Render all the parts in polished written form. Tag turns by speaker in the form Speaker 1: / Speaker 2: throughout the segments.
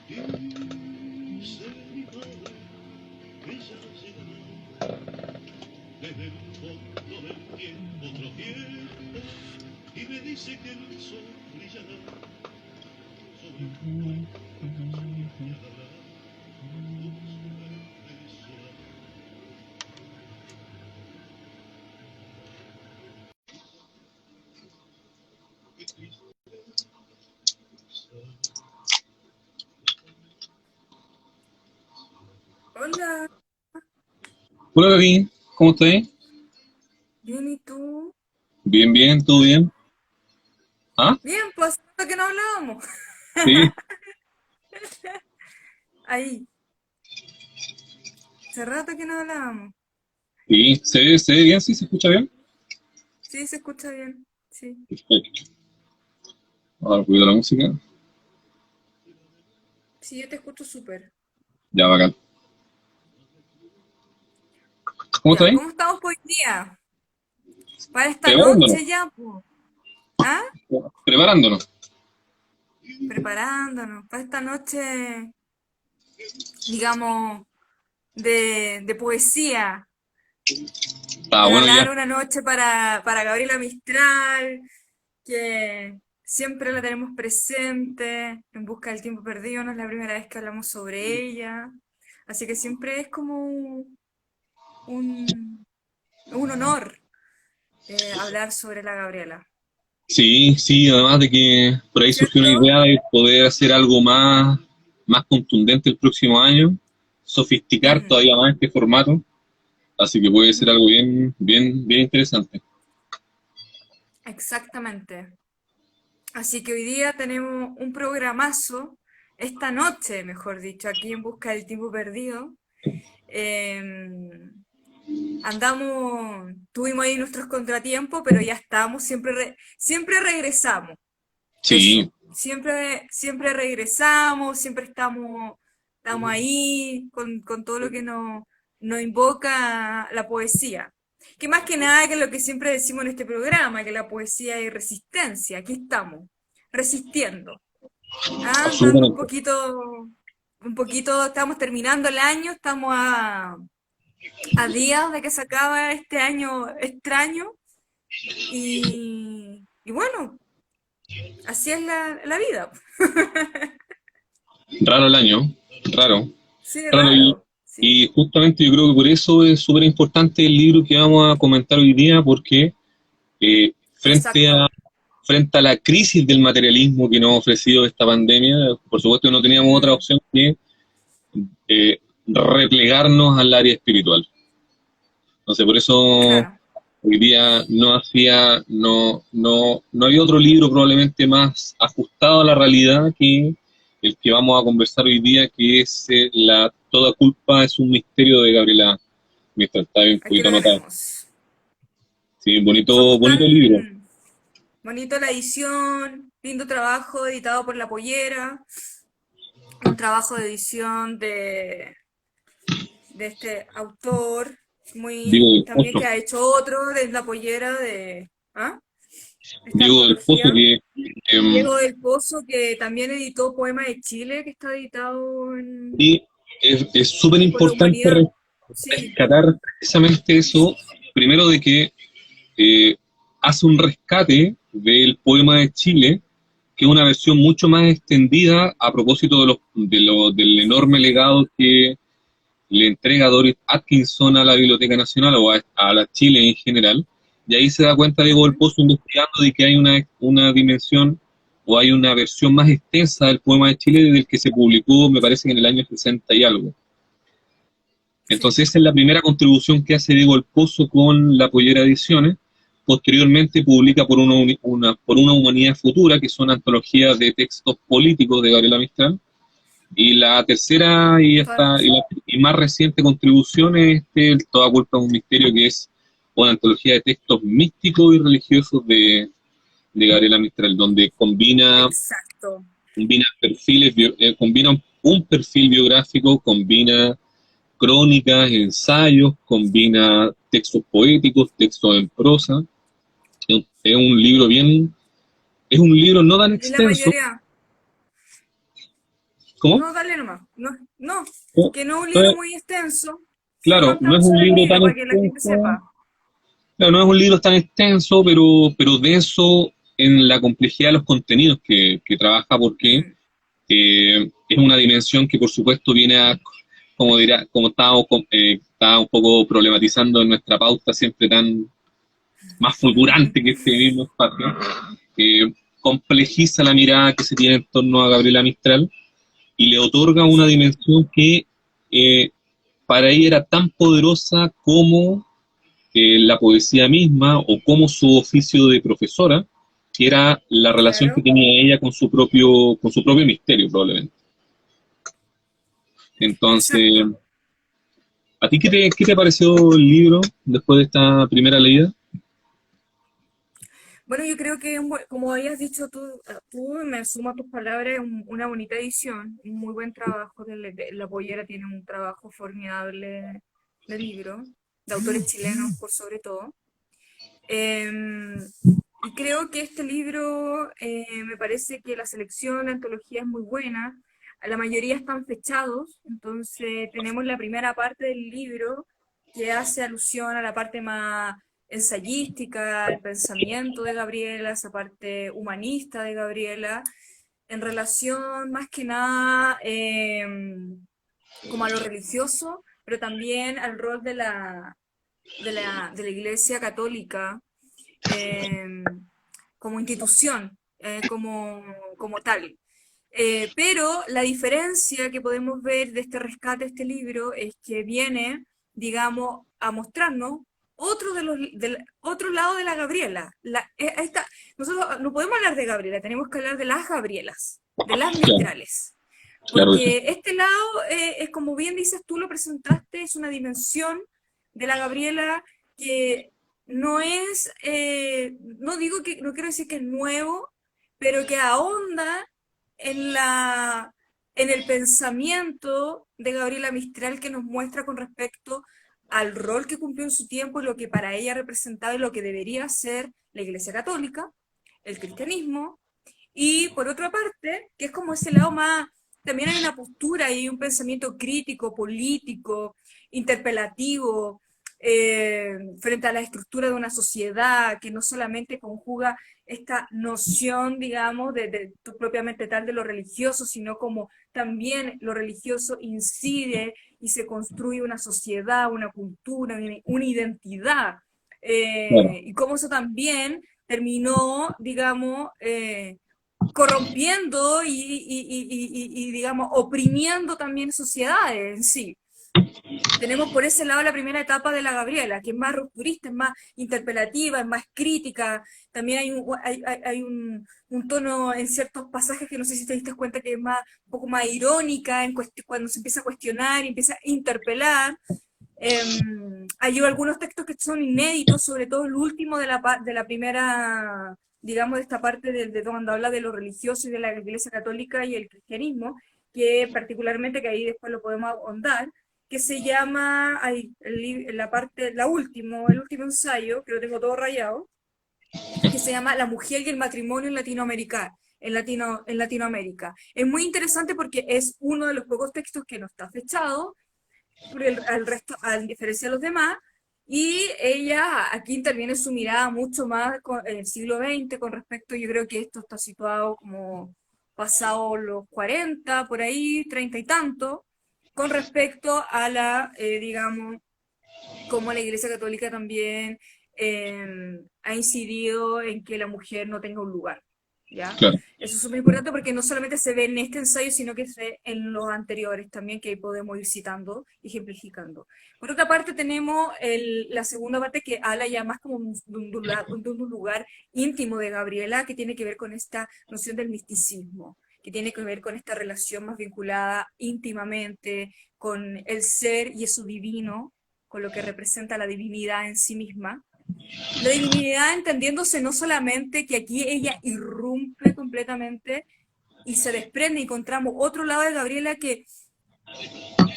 Speaker 1: Dice mi padre que ya llegará desde el fondo del tiempo otro tiempo y me dice que el sol brillará sobre un puente y hablará con su verde solar. Qué triste
Speaker 2: Hola,
Speaker 3: Hola, Gaby, ¿cómo estás?
Speaker 2: bien, ¿y tú?
Speaker 3: Bien, bien, ¿todo bien? ¿Ah?
Speaker 2: Bien, pues hace rato que no hablábamos.
Speaker 3: Sí,
Speaker 2: Ahí, hace rato que no hablábamos.
Speaker 3: sí, se ve bien, sí, se escucha bien.
Speaker 2: Sí, se escucha bien, sí.
Speaker 3: Perfecto. Ahora ruido la música.
Speaker 2: Sí, yo te escucho súper.
Speaker 3: Ya, bacán. ¿Cómo
Speaker 2: Ya,
Speaker 3: estás?
Speaker 2: ¿cómo estamos por hoy día? Para esta
Speaker 3: Preparándonos,
Speaker 2: noche ya, pues. ¿Ah?
Speaker 3: preparándonos.
Speaker 2: Preparándonos. Para esta noche, digamos, de poesía.
Speaker 3: Ah, bueno, ya.
Speaker 2: Regalar una noche para Gabriela Mistral, que siempre la tenemos presente, En busca del tiempo perdido, no es la primera vez que hablamos sobre ella, así que siempre es como un, un honor hablar sobre la Gabriela,
Speaker 3: Sí, sí, además de que por ahí surgió una
Speaker 2: ¿cierto?
Speaker 3: idea de poder hacer algo más contundente el próximo año, sofisticar
Speaker 2: Mm,
Speaker 3: todavía más este formato, así que puede ser
Speaker 2: ujú,
Speaker 3: algo bien, bien, bien interesante.
Speaker 2: exactamente. Así que hoy día tenemos un programazo, esta noche, mejor dicho, aquí en busca del tiempo perdido. Em, tuvimos ahí nuestros contratiempos, pero ya estamos, siempre regresamos.
Speaker 3: Sí,
Speaker 2: Eso, siempre regresamos, siempre estamos ahí con todo lo que nos invoca la poesía. Que más que nada que lo que siempre decimos en este programa, que la poesía es resistencia. Aquí estamos, resistiendo. Ah, dando
Speaker 3: absolutamente.
Speaker 2: un poquito, estamos terminando el año, estamos a días de que se acaba este año extraño y bueno, así es la vida.
Speaker 3: Raro el año, raro.
Speaker 2: Sí,
Speaker 3: Claro,
Speaker 2: raro. Sí.
Speaker 3: y justamente yo creo que por eso es súper importante el libro que vamos a comentar hoy día, porque eh, frente a,
Speaker 2: Exacto.
Speaker 3: frente a la crisis del materialismo que nos ha ofrecido esta pandemia, por supuesto no teníamos otra
Speaker 2: Mm,
Speaker 3: opción que eh, replegarnos al área espiritual. Entonces, por eso
Speaker 2: claro.
Speaker 3: hoy día no había otro libro probablemente más ajustado a la realidad que el que vamos a conversar hoy día, que es Toda culpa es un misterio de Gabriela Mistral. Está bien, un
Speaker 2: Aquí
Speaker 3: poquito
Speaker 2: lo
Speaker 3: anotado.
Speaker 2: tenemos.
Speaker 3: Sí, bonito,
Speaker 2: Somos
Speaker 3: bonito libro.
Speaker 2: tan bonito la edición, lindo trabajo editado por La Pollera, un trabajo de edición de este autor,
Speaker 3: Diego
Speaker 2: muy
Speaker 3: del
Speaker 2: también
Speaker 3: Pozo.
Speaker 2: que ha hecho otro de La Pollera de ¿ah? Esta
Speaker 3: Diego del Pozo,
Speaker 2: antología.
Speaker 3: que em,
Speaker 2: Diego del Pozo, que también editó Poema de Chile, que está editado
Speaker 3: y es súper
Speaker 2: por la
Speaker 3: importante
Speaker 2: humanidad. Sí.
Speaker 3: rescatar precisamente eso, primero de que eh, hace un rescate del poema de Chile, que es una versión mucho más extendida a propósito del enorme legado que le entrega Doris Atkinson a la Biblioteca Nacional o a la Chile en general. Y ahí se da cuenta Diego del
Speaker 2: Ujú.
Speaker 3: Pozo investigando de que hay una dimensión o hay una versión más extensa del poema de Chile del que se publicó, me parece, en el año 60 y algo.
Speaker 2: Sí.
Speaker 3: Entonces esa es la primera contribución que hace Diego El Pozo con la Pollera Ediciones. Posteriormente publica por una humanidad futura, que son antologías de textos políticos de Gabriela Mistral. Y la tercera
Speaker 2: Toda la razón.
Speaker 3: y más reciente contribución es el Toda culpa es un misterio, que es una antología de textos místicos y religiosos de Gabriela Mistral, donde
Speaker 2: Exacto.
Speaker 3: combina combina un perfil biográfico, combina crónicas, ensayos, combina textos poéticos, textos en prosa. Es un libro bien, es un libro no tan
Speaker 2: Y la
Speaker 3: extenso,
Speaker 2: mayoría.
Speaker 3: ¿Cómo?
Speaker 2: No, dale nomás. No, no,
Speaker 3: No,
Speaker 2: que no es un
Speaker 3: no
Speaker 2: libro
Speaker 3: es-
Speaker 2: muy extenso. Sí,
Speaker 3: claro, no es
Speaker 2: partamos
Speaker 3: un
Speaker 2: por el
Speaker 3: libro
Speaker 2: libro
Speaker 3: tan
Speaker 2: para que la gente
Speaker 3: extenso,
Speaker 2: sepa.
Speaker 3: claro, no es un libro tan extenso, pero denso en la complejidad de los contenidos que trabaja, porque
Speaker 2: Mm,
Speaker 3: es una dimensión que por supuesto viene a, como dirá, como estaba un poco problematizando en nuestra pauta siempre tan más fulgurante que este mismo espacio, complejiza la mirada que se tiene en torno a Gabriela Mistral y le otorga una
Speaker 2: sí,
Speaker 3: dimensión que eh, para ella era tan poderosa como la poesía misma o como su oficio de profesora, que era la relación que
Speaker 2: claro,
Speaker 3: tenía ella con su propio misterio probablemente. Entonces,
Speaker 2: exacto.
Speaker 3: ¿a ti qué te pareció el libro después de esta primera leída?
Speaker 2: Bueno, yo creo que, como habías dicho tú, me sumo a tus palabras, una bonita edición, un muy buen trabajo. La Pollera tiene un trabajo formidable de libro, de autores chilenos por sobre todo. Em, y creo que este libro, me parece que la selección de antología es muy buena. La mayoría están fechados, entonces tenemos la primera parte del libro que hace alusión a la parte más ensayística, al pensamiento de Gabriela, esa parte humanista de Gabriela, en relación más que nada como a lo religioso, pero también al rol de la Iglesia Católica eh, como institución, como tal. Pero la diferencia que podemos ver de este rescate, de este libro, es que viene, digamos, a mostrarnos otro lado de la Gabriela. Nosotros no podemos hablar de Gabriela, tenemos que hablar de las Gabrielas, de las
Speaker 3: Claro,
Speaker 2: Mistrales.
Speaker 3: claro que sí.
Speaker 2: Porque este lado, es como bien dices tú, lo presentaste, es una dimensión de la Gabriela que no es, no digo que, no quiero decir que es nuevo, pero que ahonda en en el pensamiento de Gabriela Mistral que nos muestra con respecto al rol que cumplió en su tiempo y lo que para ella representaba y lo que debería ser la Iglesia Católica, el cristianismo, y por otra parte, que es como ese lado más, también hay una postura y un pensamiento crítico, político, interpelativo, frente a la estructura de una sociedad que no solamente conjuga esta noción, digamos, propiamente tal de lo religioso, sino como también lo religioso incide y se construye una sociedad, una cultura, una identidad.
Speaker 3: Claro,
Speaker 2: Y cómo eso también terminó, digamos, corrompiendo digamos, oprimiendo también sociedades en sí. Tenemos por ese lado la primera etapa de la Gabriela, que es más rupturista, es más interpelativa, es más crítica. También hay un tono en ciertos pasajes que no sé si te diste cuenta que es un poco más irónica cuando se empieza a cuestionar y empieza a interpelar. Hay algunos textos que son inéditos, sobre todo el último de la primera, digamos, de esta parte de donde habla de lo religioso y de la Iglesia Católica y el cristianismo, que particularmente, que ahí después lo podemos ahondar, que se llama, el último ensayo, que lo tengo todo rayado, que se llama La mujer y el matrimonio en en Latinoamérica. Es muy interesante porque es uno de los pocos textos que no está fechado, al resto, a diferencia de los demás, y ella aquí interviene su mirada mucho más en el siglo XX con respecto, yo creo que esto está situado como pasado los 40 por ahí, 30 y tanto, con respecto a digamos, como la Iglesia Católica también ha incidido en que la mujer no tenga un lugar, ¿ya?
Speaker 3: claro.
Speaker 2: Eso es súper importante porque no solamente se ve en este ensayo, sino que se ve en los anteriores también, que podemos ir citando y ejemplificando. Por otra parte, tenemos la segunda parte que habla ya más como de un lugar íntimo de Gabriela, que tiene que ver con esta noción del misticismo, que tiene que ver con esta relación más vinculada íntimamente con el ser y eso divino, con lo que representa la divinidad en sí misma. La divinidad entendiéndose no solamente que aquí ella irrumpe completamente y se desprende y encontramos otro lado de Gabriela que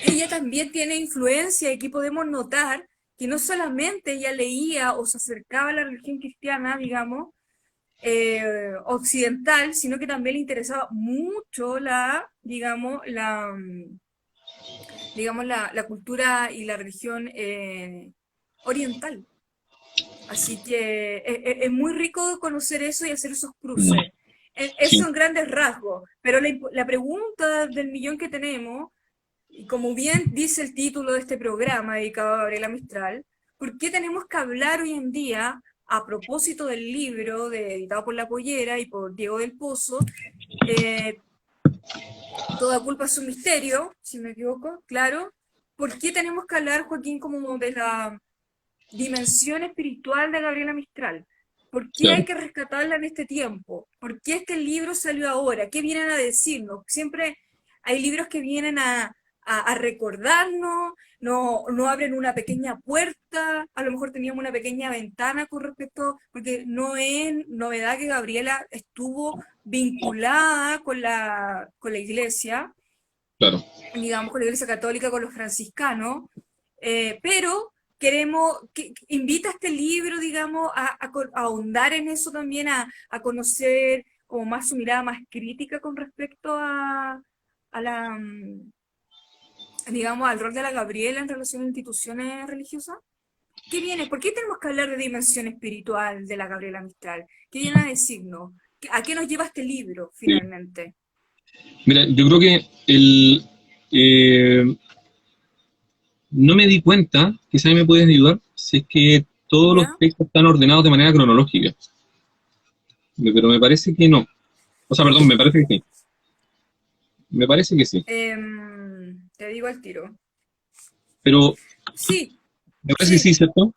Speaker 2: ella también tiene influencia, y aquí podemos notar que no solamente ella leía o se acercaba a la religión cristiana, digamos, occidental, sino que también le interesaba mucho la cultura y la religión oriental. Así que es muy rico conocer eso y hacer esos cruces. Eso
Speaker 3: Sí,
Speaker 2: en grandes rasgos, pero la pregunta del millón que tenemos, y como bien dice el título de este programa dedicado a Gabriela Mistral, ¿por qué tenemos que hablar hoy en día, a propósito del libro editado por La Pollera y por Diego del Pozo, eh, Toda culpa es un misterio, si no me equivoco, claro? ¿Por qué tenemos que hablar, Joaquín, como de la dimensión espiritual de Gabriela Mistral? ¿Por qué hay
Speaker 3: claro.
Speaker 2: que rescatarla en este tiempo? ¿Por qué este libro salió ahora? ¿Qué vienen a decirnos? Siempre hay libros que vienen a recordarnos, no abren una pequeña puerta, a lo mejor teníamos una pequeña ventana con respecto, porque no es novedad que Gabriela estuvo vinculada con la iglesia,
Speaker 3: Claro.
Speaker 2: digamos, con la Iglesia Católica, con los franciscanos, pero queremos, que invita a este libro, digamos, a ahondar en eso también, a conocer como más su mirada más crítica con respecto a la, digamos, al rol de la Gabriela en relación a instituciones religiosas. ¿Qué viene? ¿Por qué tenemos que hablar de dimensión espiritual de la Gabriela Mistral? ¿Qué viene a decirnos? ¿A qué nos lleva este libro,
Speaker 3: Sí.
Speaker 2: finalmente?
Speaker 3: Mira, yo creo que eh, no me di cuenta, quizás me puedes ayudar, si es que todos los
Speaker 2: ¿Ya?
Speaker 3: textos están ordenados de manera cronológica, pero me parece que no. O sea, perdón, me parece que sí. Me parece que sí.
Speaker 2: Te digo al tiro.
Speaker 3: Pero
Speaker 2: Sí,
Speaker 3: me parece que sí,
Speaker 2: sí,
Speaker 3: ¿cierto?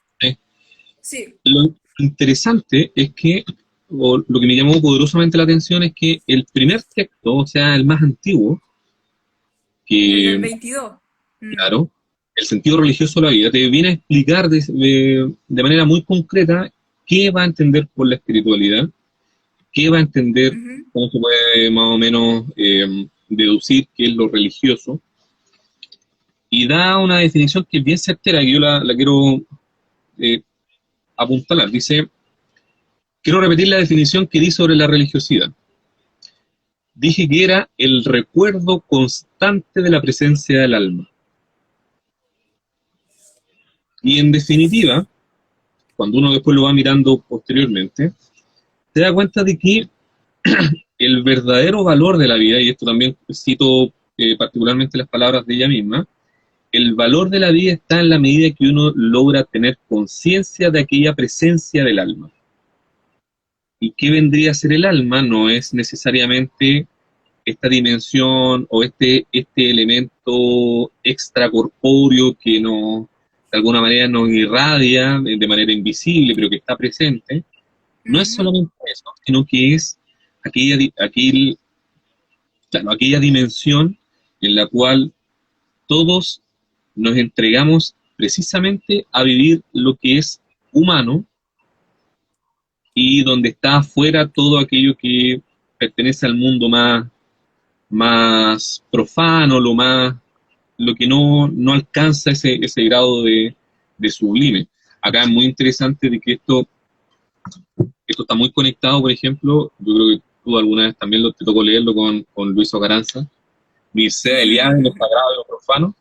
Speaker 2: sí.
Speaker 3: Lo interesante es que, o lo que me llamó poderosamente la atención es que el primer texto, o sea, el más antiguo,
Speaker 2: El del
Speaker 3: que,
Speaker 2: 22. Mm,
Speaker 3: claro, el sentido religioso de la vida, te viene a explicar de manera muy concreta qué va a entender por la espiritualidad, qué va a entender,
Speaker 2: ujú.
Speaker 3: cómo se puede más o menos deducir qué es lo religioso, y da una definición que es bien certera, que yo la quiero eh, apuntalar. Dice, quiero repetir la definición que di sobre la religiosidad. Dije que era el recuerdo constante de la presencia del alma. Y en definitiva, cuando uno después lo va mirando posteriormente, se da cuenta de que el verdadero valor de la vida, y esto también cito particularmente las palabras de ella misma, el valor de la vida está en la medida que uno logra tener conciencia de aquella presencia del alma. ¿Y qué vendría a ser el alma? No es necesariamente esta dimensión o este elemento extracorpóreo que de alguna manera nos irradia de manera invisible, pero que está presente. No es
Speaker 2: Ujú,
Speaker 3: solamente eso, sino que es aquella dimensión en la cual todos nos entregamos precisamente a vivir lo que es humano y donde está afuera todo aquello que pertenece al mundo más profano, lo que no alcanza ese grado de sublime. Acá es muy interesante de que esto está muy conectado, por ejemplo, yo creo que tú alguna vez también te tocó leerlo con Luis Ocaranza, Mircea Eliade, lo sagrado y lo profano,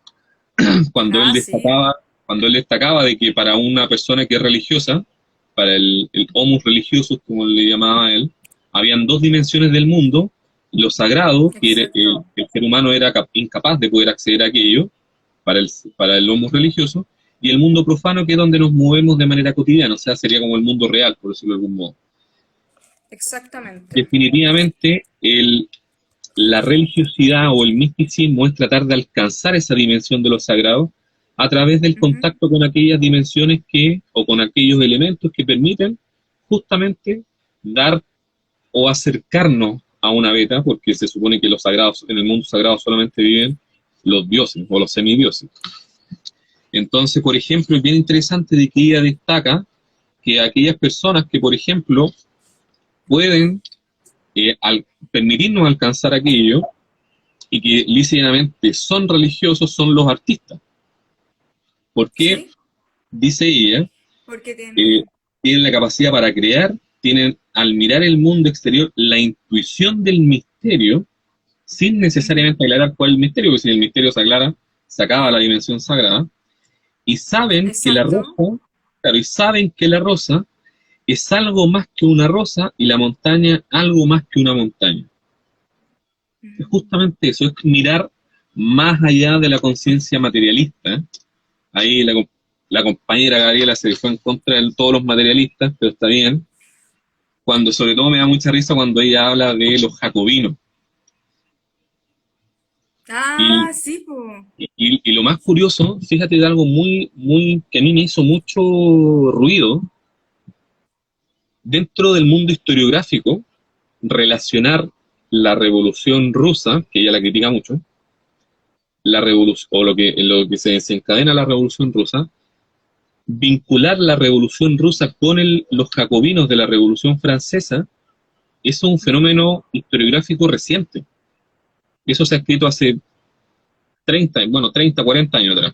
Speaker 3: cuando él
Speaker 2: Ah, sí,
Speaker 3: destacaba, cuando él destacaba de que para una persona que es religiosa, para el homus religiosus, como le llamaba él, habían dos dimensiones del mundo, lo sagrado, que
Speaker 2: exacto.
Speaker 3: el ser humano era incapaz de poder acceder a aquello, para el homus religioso, y el mundo profano, que es donde nos movemos de manera cotidiana, o sea, sería como el mundo real, por decirlo de algún modo.
Speaker 2: Exactamente.
Speaker 3: Definitivamente, la religiosidad o el misticismo es tratar de alcanzar esa dimensión de lo sagrado a través del
Speaker 2: Ujú,
Speaker 3: contacto con aquellas dimensiones o con aquellos elementos que permiten justamente dar o acercarnos a una beta, porque se supone que en el mundo sagrado solamente viven los dioses o los semidioses. Entonces, por ejemplo, es bien interesante de que ella destaca que aquellas personas que, por ejemplo, pueden al permitirnos alcanzar aquello, y que lícitamente son religiosos, son los artistas. Porque,
Speaker 2: sí,
Speaker 3: dice ella,
Speaker 2: porque
Speaker 3: eh,
Speaker 2: tienen...
Speaker 3: tienen la capacidad para crear tienen, al mirar el mundo exterior, la intuición del misterio, sin necesariamente aclarar cuál es el misterio, porque si el misterio se aclara, se acaba la dimensión sagrada, y saben que la
Speaker 2: Exacto.
Speaker 3: rosa, claro, y saben que la rosa es algo más que una rosa y la montaña algo más que una montaña. Es justamente eso, es mirar más allá de la conciencia materialista. Ahí la compañera Gabriela se fue en contra de todos los materialistas, pero está bien. Cuando, sobre todo me da mucha risa cuando ella habla de los jacobinos. Y,
Speaker 2: Ah, sí, pues.
Speaker 3: y lo más curioso, fíjate de algo que a mí me hizo mucho ruido, dentro del mundo historiográfico, relacionar la revolución rusa, que ella la critica mucho, la revolución, o lo que se desencadena la revolución rusa, vincular la revolución rusa con los jacobinos de la revolución francesa, es un fenómeno historiográfico reciente. Eso se ha escrito hace 30, 40 años atrás.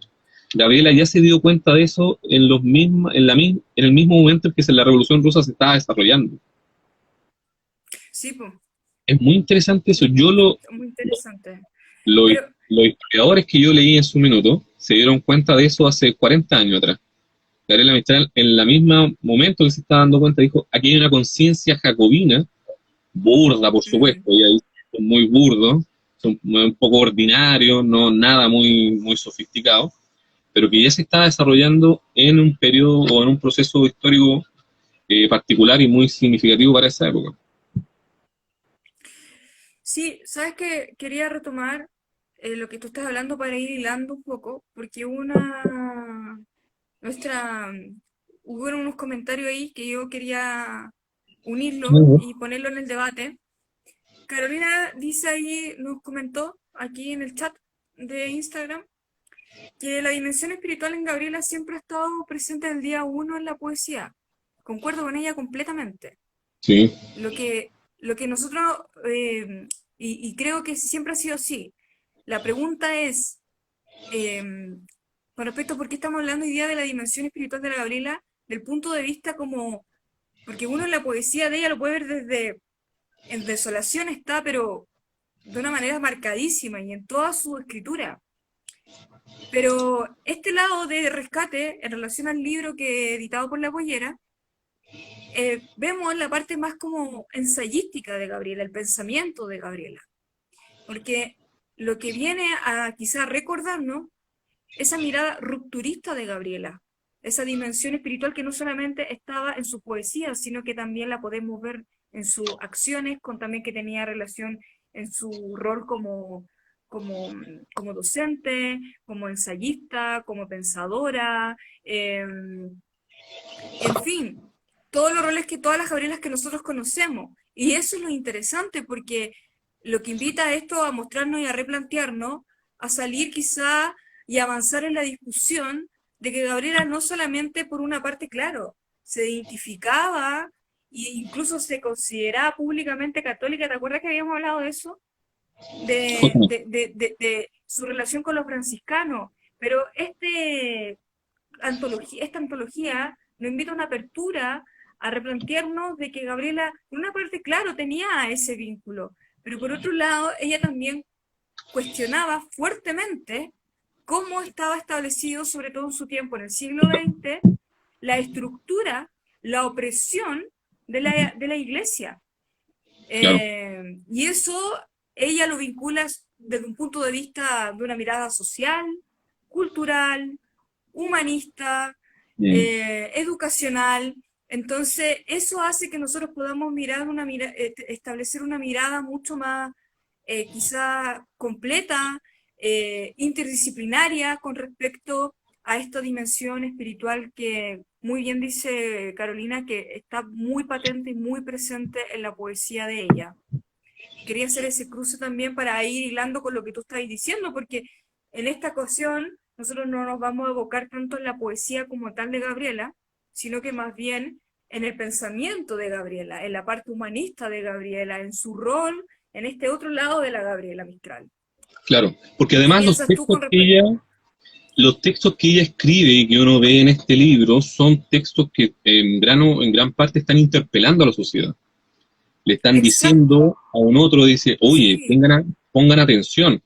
Speaker 3: Gabriela ya se dio cuenta de eso en el mismo momento en que la revolución rusa se estaba desarrollando.
Speaker 2: Sí, pues.
Speaker 3: Es muy interesante eso.
Speaker 2: Muy interesante.
Speaker 3: Los,
Speaker 2: Pero,
Speaker 3: los historiadores que yo leí en su minuto se dieron cuenta de eso hace 40 años atrás. Gabriela Mistral, en el mismo momento que se estaba dando cuenta, dijo, aquí hay una conciencia jacobina, burda, por supuesto, y ahí son muy burdos, son un poco ordinarios, no nada muy sofisticado, pero que ya se está desarrollando en un periodo o en un proceso histórico particular y muy significativo para esa época.
Speaker 2: sí, sabes que quería retomar lo que tú estás hablando para ir hilando un poco, porque nuestra, hubo unos comentarios ahí que yo quería unirlo y ponerlo en el debate. Carolina dice ahí, nos comentó aquí en el chat de Instagram, que la dimensión espiritual en Gabriela siempre ha estado presente el día uno en la poesía. Concuerdo con ella completamente.
Speaker 3: Sí,
Speaker 2: Lo que nosotros, y creo que siempre ha sido así, la pregunta es, con respecto a por qué estamos hablando hoy día de la dimensión espiritual de la Gabriela, del punto de vista como, porque uno en la poesía de ella lo puede ver desde, en Desolación está, pero de una manera marcadísima y en toda su escritura. Pero este lado de rescate, en relación al libro que editado por La Pollera, vemos la parte más como ensayística de Gabriela, el pensamiento de Gabriela. Porque lo que viene a quizá recordarnos, esa mirada rupturista de Gabriela, esa dimensión espiritual que no solamente estaba en su poesía, sino que también la podemos ver en sus acciones, con también que tenía relación en su rol como docente, como ensayista, como pensadora, en fin, todos los roles que todas las Gabrielas que nosotros conocemos. Y eso es lo interesante, porque lo que invita a esto a mostrarnos y a replantearnos, a salir quizá y avanzar en la discusión de que Gabriela no solamente por una parte, claro, se identificaba e incluso se consideraba públicamente católica. ¿Te acuerdas que habíamos hablado de eso? De su relación con los franciscanos. Pero esta antología nos invita a una apertura a replantearnos de que Gabriela, por una parte, claro, tenía ese vínculo, pero por otro lado, ella también cuestionaba fuertemente cómo estaba establecido, sobre todo en su tiempo, en el siglo XX, la estructura, la opresión de la iglesia.
Speaker 3: claro.
Speaker 2: Y eso ella lo vincula desde un punto de vista de una mirada social, cultural, humanista, educacional. Entonces, eso hace que nosotros podamos establecer una mirada mucho más quizá completa, interdisciplinaria con respecto a esta dimensión espiritual que muy bien dice Carolina, que está muy patente y muy presente en la poesía de ella. Quería hacer ese cruce también para ir hilando con lo que tú estabas diciendo, porque en esta ocasión nosotros no nos vamos a evocar tanto en la poesía como tal de Gabriela, sino que más bien en el pensamiento de Gabriela, en la parte humanista de Gabriela, en su rol, en este otro lado de la Gabriela Mistral.
Speaker 3: Claro, porque
Speaker 2: ¿Qué
Speaker 3: además los
Speaker 2: piensas tú
Speaker 3: textos
Speaker 2: con
Speaker 3: que
Speaker 2: respecto?
Speaker 3: ella, los textos que ella escribe y que uno ve en este libro son textos que en gran parte están interpelando a la sociedad. Le están
Speaker 2: Exacto,
Speaker 3: diciendo a un otro, dice, oye,
Speaker 2: sí,
Speaker 3: pongan atención.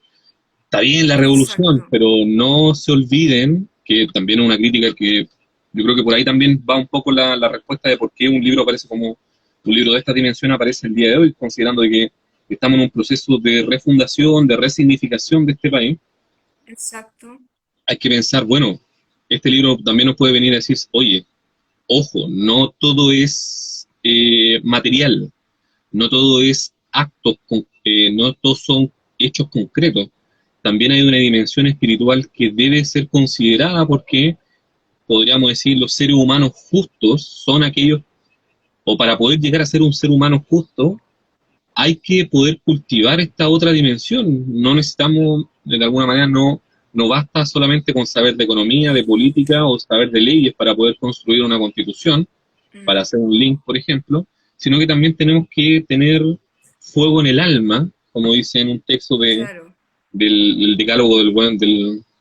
Speaker 3: Está bien la revolución,
Speaker 2: exacto.
Speaker 3: pero no se olviden que también es una crítica que yo creo que por ahí también va un poco la respuesta de por qué un libro aparece como un libro de esta dimensión aparece el día de hoy, considerando que estamos en un proceso de refundación, de resignificación de este país.
Speaker 2: Exacto.
Speaker 3: Hay que pensar, bueno, este libro también nos puede venir a decir, oye, ojo, no todo es material, no todo es actos, no todos son hechos concretos. También hay una dimensión espiritual que debe ser considerada porque, podríamos decir, los seres humanos justos son aquellos, o para poder llegar a ser un ser humano justo, hay que poder cultivar esta otra dimensión. No necesitamos, de alguna manera, no basta solamente con saber de economía, de política o saber de leyes para poder construir una constitución, para
Speaker 2: Mm,
Speaker 3: hacer un link, por ejemplo, sino que también tenemos que tener fuego en el alma, como dice en un texto
Speaker 2: claro,
Speaker 3: del decálogo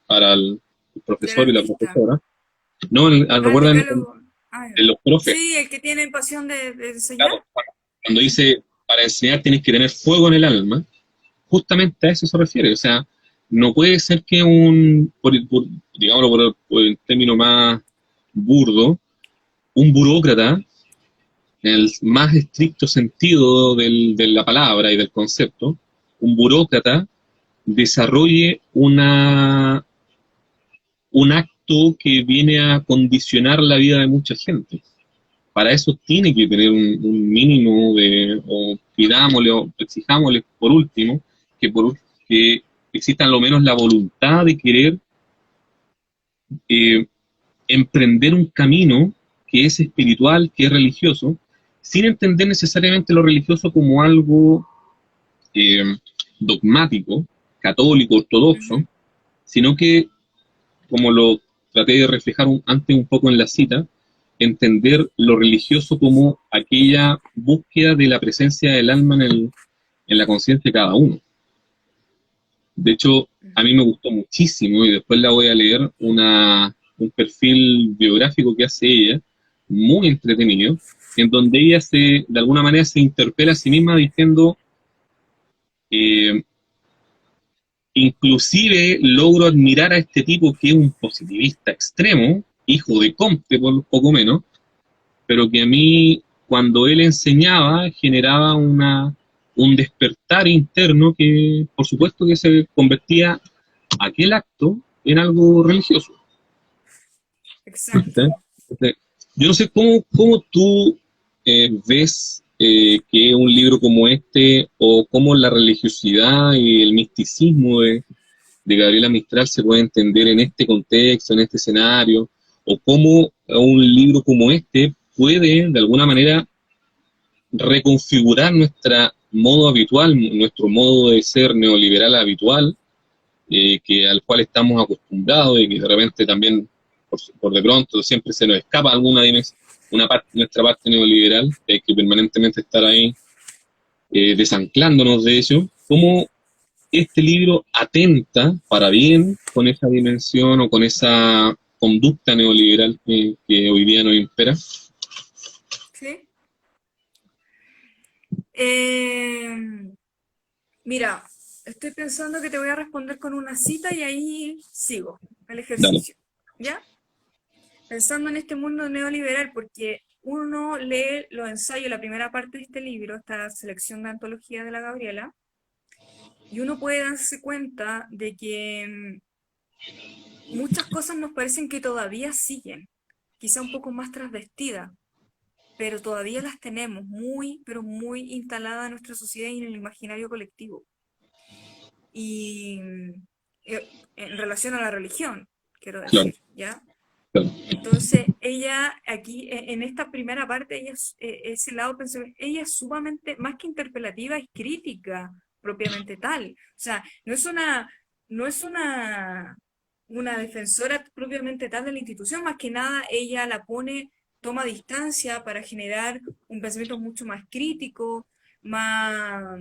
Speaker 3: para el
Speaker 2: del
Speaker 3: profesor y la
Speaker 2: artista.
Speaker 3: profesora. No,
Speaker 2: Ah, el
Speaker 3: recuerdan
Speaker 2: decálogo. Ah, ya.
Speaker 3: en los profes,
Speaker 2: Sí, el que tiene pasión de enseñar.
Speaker 3: claro, cuando dice, para enseñar tienes que tener fuego en el alma, justamente a eso se refiere. O sea, no puede ser que digámoslo por el término más burdo, un burócrata, en el más estricto sentido de la palabra y del concepto, un burócrata desarrolle un acto que viene a condicionar la vida de mucha gente. Para eso tiene que tener un mínimo o pidámosle o exijámosle por último, que exista al menos la voluntad de querer eh, emprender un camino que es espiritual, que es religioso, sin entender necesariamente lo religioso como algo eh, dogmático, católico, ortodoxo,
Speaker 2: Ujú.
Speaker 3: sino que, como lo traté de reflejar antes un poco en la cita, entender lo religioso como aquella búsqueda de la presencia del alma en la conciencia de cada uno. De hecho, a mí me gustó muchísimo y después la voy a leer un perfil biográfico que hace ella, muy entretenido, en donde ella de alguna manera se interpela a sí misma diciendo, eh, inclusive logro admirar a este tipo que es un positivista extremo, hijo de Comte por poco menos, pero que a mí cuando él enseñaba generaba un despertar interno que por supuesto que se convertía aquel acto en algo religioso.
Speaker 2: Exacto.
Speaker 3: ¿Sí? Entonces, yo no sé cómo tú ves que un libro como este o cómo la religiosidad y el misticismo de Gabriela Mistral se puede entender en este contexto, en este escenario, o cómo un libro como este puede, de alguna manera, reconfigurar nuestro modo de ser neoliberal habitual, al cual estamos acostumbrados y que de repente también, por de pronto, siempre se nos escapa alguna dimensión, nuestra parte neoliberal, que hay que permanentemente estar ahí desanclándonos de ello. ¿Cómo este libro atenta para bien con esa dimensión o con esa conducta neoliberal que hoy día nos impera?
Speaker 2: ¿Sí? Eh, Mira, estoy pensando que te voy a responder con una cita y ahí sigo el
Speaker 3: Dale,
Speaker 2: ejercicio. ¿Ya? Pensando en este mundo neoliberal, porque uno lee los ensayos, la primera parte de este libro, esta selección de antología de la Gabriela, y uno puede darse cuenta de que muchas cosas nos parecen que todavía siguen, quizá un poco más transvestidas, pero todavía las tenemos muy, pero muy instaladas en nuestra sociedad y en el imaginario colectivo. Y en relación a la religión, quiero
Speaker 3: claro,
Speaker 2: decir, ¿ya?
Speaker 3: claro,
Speaker 2: Entonces, ella aquí, en esta primera parte, ella, ese lado, ella es sumamente, más que interpelativa, es crítica, propiamente tal. O sea, no es una defensora propiamente tal de la institución, más que nada ella la pone, toma distancia para generar un pensamiento mucho más crítico, más,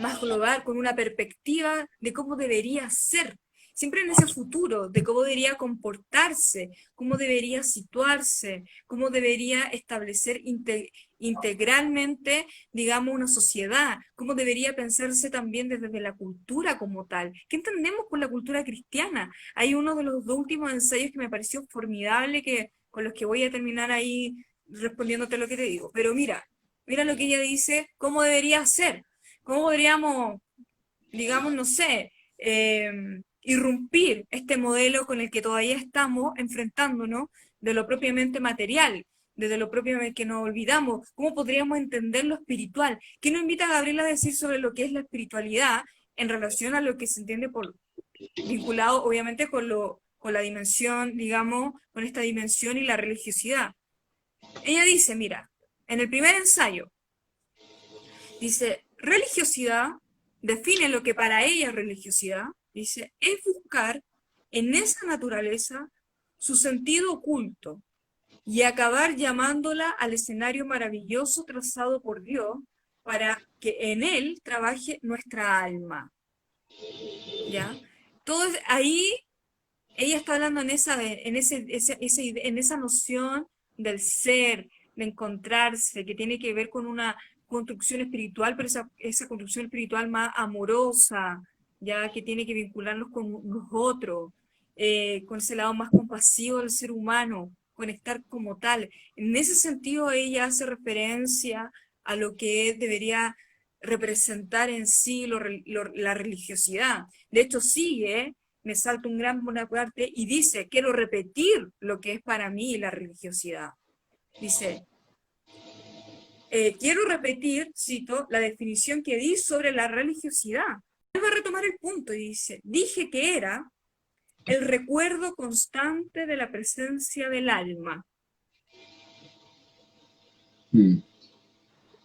Speaker 2: más global, con una perspectiva de cómo debería ser. siempre en ese futuro de cómo debería comportarse, cómo debería situarse, cómo debería establecer integralmente, digamos, una sociedad, cómo debería pensarse también desde la cultura como tal. ¿Qué entendemos por la cultura cristiana? Hay uno de los dos últimos ensayos que me pareció formidable, que, con los que voy a terminar ahí respondiéndote lo que te digo. Pero mira lo que ella dice, cómo debería ser, cómo podríamos, digamos, no sé, irrumpir este modelo con el que todavía estamos enfrentándonos de lo propiamente material, desde lo propiamente que nos olvidamos, cómo podríamos entender lo espiritual. ¿Qué nos invita a Gabriela a decir sobre lo que es la espiritualidad en relación a lo que se entiende por vinculado, obviamente, con la dimensión, digamos, con esta dimensión y la religiosidad? Ella dice, mira, en el primer ensayo, dice, religiosidad, define lo que para ella es religiosidad, dice, es buscar en esa naturaleza su sentido oculto y acabar llamándola al escenario maravilloso trazado por Dios para que en él trabaje nuestra alma. ¿Ya? Todo ahí ella está hablando en esa noción del ser, de encontrarse, que tiene que ver con una construcción espiritual, pero esa construcción espiritual más amorosa, ya que tiene que vincularnos con los otros, con ese lado más compasivo del ser humano, conectar como tal. En ese sentido ella hace referencia a lo que debería representar en sí la religiosidad. De hecho sigue, me salta una parte y dice, quiero repetir lo que es para mí la religiosidad. Dice, quiero repetir, cito, la definición que di sobre la religiosidad. Él va a retomar el punto y dice, dije que era el recuerdo constante de la presencia del alma.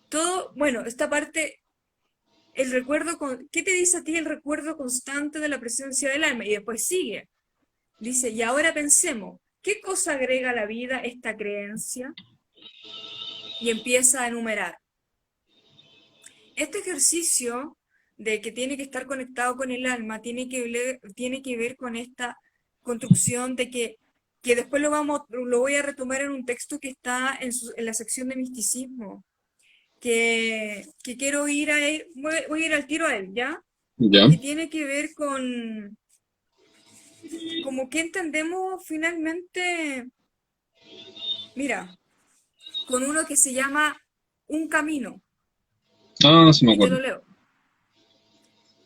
Speaker 2: Todo, bueno, esta parte, el recuerdo, ¿qué te dice a ti el recuerdo constante de la presencia del alma? Y después sigue. Dice, y ahora pensemos, ¿qué cosa agrega a la vida esta creencia? Y empieza a enumerar. Este ejercicio de que tiene que estar conectado con el alma tiene que ver con esta construcción de que después lo voy a retomar en un texto que está en la sección de misticismo, que quiero ir a él, voy a ir al tiro a él, ¿ya?
Speaker 3: ¿Ya?
Speaker 2: Que tiene que ver con como que entendemos finalmente, mira, con uno que se llama Un Camino,
Speaker 3: Ah, sí me
Speaker 2: y te
Speaker 3: acuerdo.
Speaker 2: lo leo.